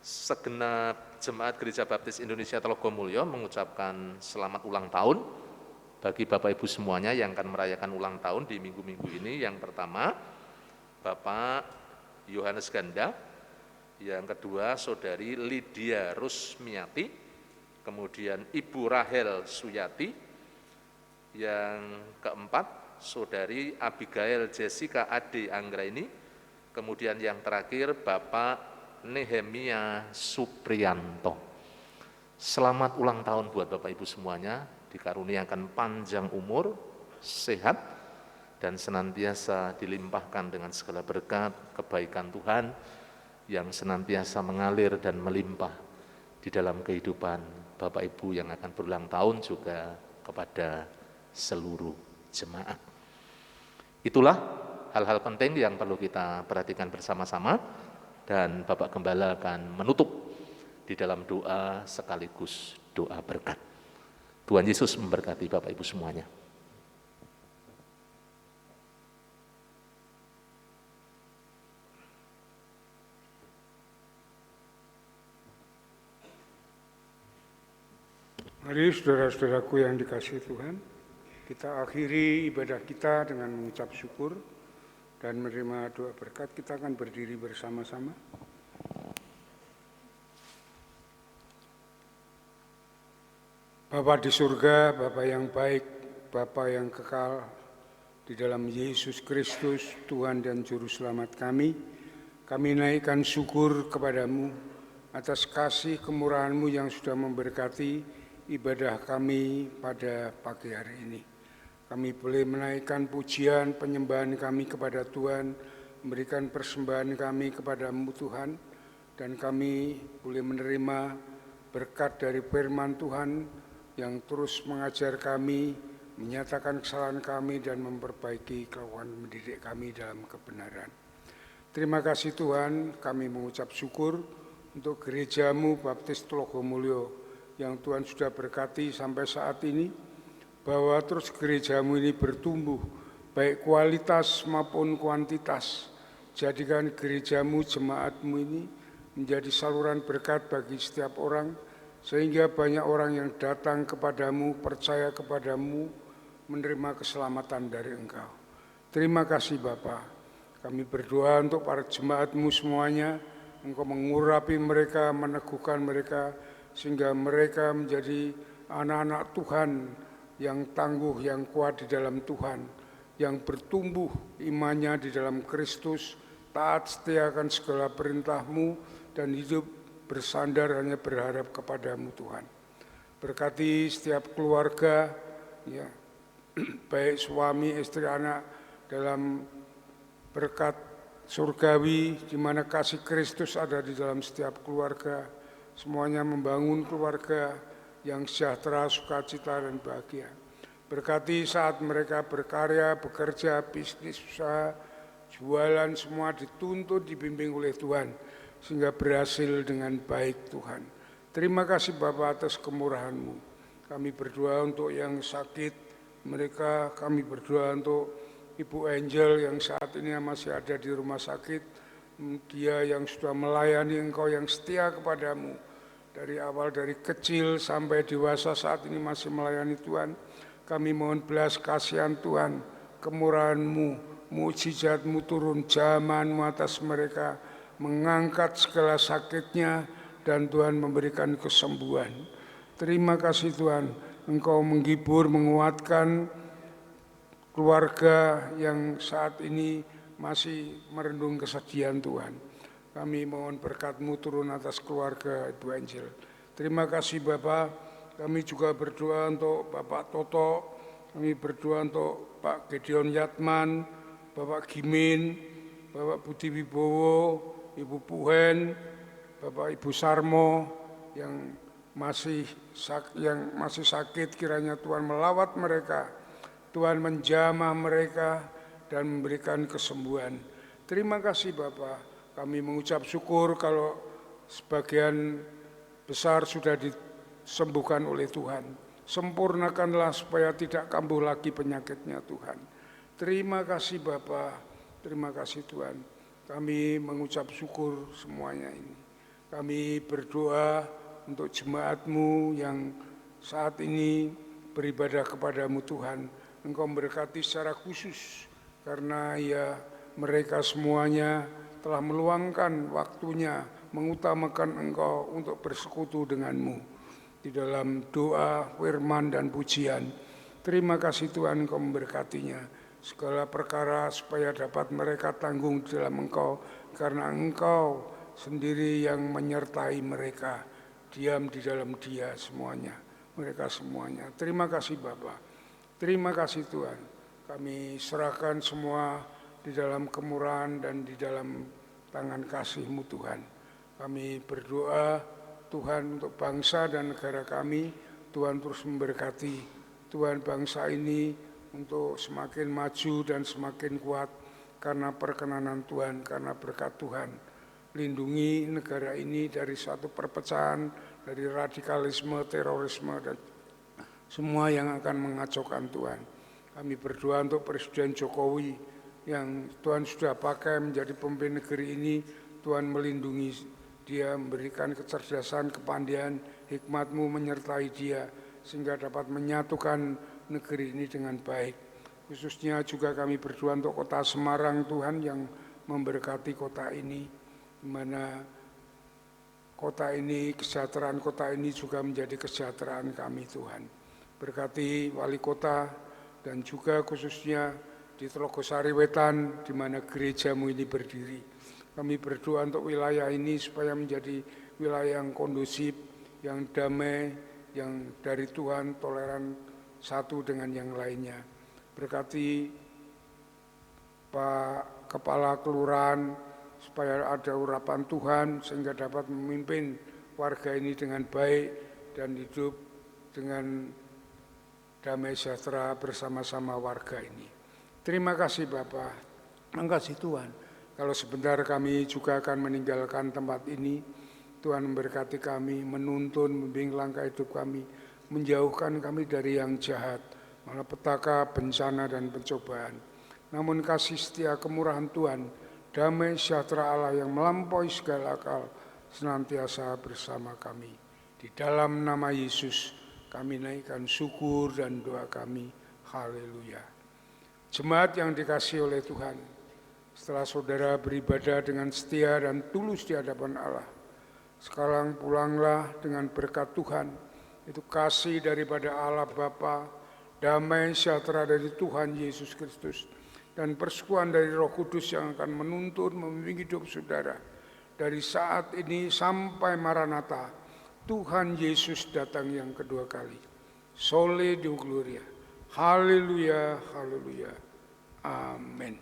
segenap jemaat Gereja Baptis Indonesia Telogomulyo mengucapkan selamat ulang tahun bagi Bapak Ibu semuanya yang akan merayakan ulang tahun di minggu-minggu ini. Yang pertama, Bapak Yohanes Ganda, yang kedua Saudari Lydia Rusmiati, kemudian Ibu Rahel Suyati, yang keempat Saudari Abigail Jessica Ade Anggraini, kemudian yang terakhir Bapak Nehemia Supriyanto. Selamat ulang tahun buat Bapak Ibu semuanya, dikaruniakan panjang umur, sehat, dan senantiasa dilimpahkan dengan segala berkat, kebaikan Tuhan yang senantiasa mengalir dan melimpah di dalam kehidupan Bapak Ibu yang akan berulang tahun, juga kepada seluruh jemaat. Itulah hal-hal penting yang perlu kita perhatikan bersama-sama, dan Bapak Gembala akan menutup di dalam doa sekaligus doa berkat. Tuhan Yesus memberkati Bapak Ibu semuanya. Mari saudara-saudaraku yang dikasihi Tuhan, kita akhiri ibadah kita dengan mengucap syukur dan menerima doa berkat. Kita akan berdiri bersama-sama. Bapa di surga, Bapa yang baik, Bapa yang kekal, di dalam Yesus Kristus, Tuhan dan Juru Selamat kami naikkan syukur kepadamu atas kasih kemurahan-Mu yang sudah memberkati ibadah kami pada pagi hari ini. Kami boleh menaikkan pujian penyembahan kami kepada Tuhan, memberikan persembahan kami kepada-Mu Tuhan, dan kami boleh menerima berkat dari firman Tuhan yang terus mengajar kami, menyatakan kesalahan kami, dan memperbaiki kelakuan mendidik kami dalam kebenaran. Terima kasih Tuhan, kami mengucap syukur untuk gereja-Mu Baptis Telogomulyo yang Tuhan sudah berkati sampai saat ini, bahwa terus gereja-Mu ini bertumbuh, baik kualitas maupun kuantitas. Jadikan gereja-Mu, jemaat-Mu ini menjadi saluran berkat bagi setiap orang, sehingga banyak orang yang datang kepadamu, percaya kepadamu, menerima keselamatan dari Engkau. Terima kasih Bapa. Kami berdoa untuk para jemaat-Mu semuanya, Engkau mengurapi mereka, meneguhkan mereka, sehingga mereka menjadi anak-anak Tuhan yang tangguh, yang kuat di dalam Tuhan, yang bertumbuh imannya di dalam Kristus, taat setia akan segala perintah-Mu, dan hidup bersandar hanya berharap kepada-Mu Tuhan. Berkati setiap keluarga, ya, baik suami, istri, anak, dalam berkat surgawi, di mana kasih Kristus ada di dalam setiap keluarga. Semuanya membangun keluarga yang sejahtera, sukacita, dan bahagia. Berkati saat mereka berkarya, bekerja, bisnis, usaha, jualan, semua dituntut, dibimbing oleh Tuhan, sehingga berhasil dengan baik Tuhan. Terima kasih Bapa atas kemurahan-Mu. Kami berdoa untuk yang sakit mereka, kami berdoa untuk Ibu Angel yang saat ini masih ada di rumah sakit. Dia yang sudah melayani Engkau, yang setia kepadamu dari awal, dari kecil sampai dewasa, saat ini masih melayani Tuhan. Kami mohon belas kasihan Tuhan, kemurahan-Mu, mukjizat-Mu turun, jaman-Mu atas mereka, mengangkat segala sakitnya, dan Tuhan memberikan kesembuhan. Terima kasih Tuhan, Engkau menghibur, menguatkan keluarga yang saat ini masih merendung kesedihan Tuhan. Kami mohon berkat-Mu turun atas keluarga Ibu Angel. Terima kasih Bapak. Kami juga berdoa untuk Bapak Toto, kami berdoa untuk Pak Gedeon Yatman, Bapak Gimin, Bapak Budi Wibowo, Ibu Puhen, Bapak Ibu Sarmo, yang yang masih sakit, kiranya Tuhan melawat mereka, Tuhan menjamah mereka dan memberikan kesembuhan. Terima kasih Bapa, kami mengucap syukur kalau sebagian besar sudah disembuhkan oleh Tuhan. Sempurnakanlah supaya tidak kambuh lagi penyakitnya Tuhan. Terima kasih Bapa, terima kasih Tuhan. Kami mengucap syukur semuanya ini. Kami berdoa untuk jemaat-Mu yang saat ini beribadah kepadamu Tuhan. Engkau memberkati secara khusus karena ya mereka semuanya telah meluangkan waktunya mengutamakan Engkau untuk bersekutu denganmu di dalam doa, firman, dan pujian. Terima kasih Tuhan Engkau memberkatinya. Segala perkara supaya dapat mereka tanggung di dalam Engkau, karena Engkau sendiri yang menyertai mereka. Diam di dalam Dia semuanya, mereka semuanya. Terima kasih Bapa, terima kasih Tuhan. Kami serahkan semua di dalam kemurahan dan di dalam tangan kasih-Mu Tuhan. Kami berdoa Tuhan untuk bangsa dan negara kami, Tuhan terus memberkati. Tuhan bangsa ini untuk semakin maju dan semakin kuat karena perkenanan Tuhan, karena berkat Tuhan. Lindungi negara ini dari suatu perpecahan, dari radikalisme, terorisme, dan semua yang akan mengacaukan Tuhan. Kami berdoa untuk Presiden Jokowi yang Tuhan sudah pakai menjadi pemimpin negeri ini. Tuhan melindungi dia, memberikan kecerdasan, kepandaian, hikmat-Mu menyertai dia sehingga dapat menyatukan negeri ini dengan baik. Khususnya juga kami berdoa untuk kota Semarang Tuhan yang memberkati kota ini, di mana kota ini, kesejahteraan kota ini juga menjadi kesejahteraan kami Tuhan. Berkati wali kota dan juga khususnya di Telogosari Wetan di mana gereja-Mu ini berdiri. Kami berdoa untuk wilayah ini supaya menjadi wilayah yang kondusif, yang damai, yang dari Tuhan, toleran satu dengan yang lainnya. Berkati Pak Kepala Kelurahan supaya ada urapan Tuhan sehingga dapat memimpin warga ini dengan baik dan hidup dengan damai sejahtera bersama-sama warga ini. Terima kasih Bapak, terima kasih Tuhan. Kalau sebentar kami juga akan meninggalkan tempat ini, Tuhan memberkati kami, menuntun, membimbing langkah hidup kami, menjauhkan kami dari yang jahat, malapetaka, bencana, dan pencobaan. Namun kasih setia kemurahan Tuhan, damai sejahtera Allah yang melampaui segala akal, senantiasa bersama kami. Di dalam nama Yesus, kami naikkan syukur dan doa kami. Haleluya. Jemaat yang dikasihi oleh Tuhan, setelah saudara beribadah dengan setia dan tulus di hadapan Allah, sekarang pulanglah dengan berkat Tuhan, itu kasih daripada Allah Bapa, damai sejahtera dari Tuhan Yesus Kristus, dan persekutuan dari Roh Kudus yang akan menuntun, membimbing hidup saudara. Dari saat ini sampai Maranatha, Tuhan Yesus datang yang kedua kali. Soli Deo Gloria. Haleluya, haleluya. Amin.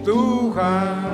Tuhan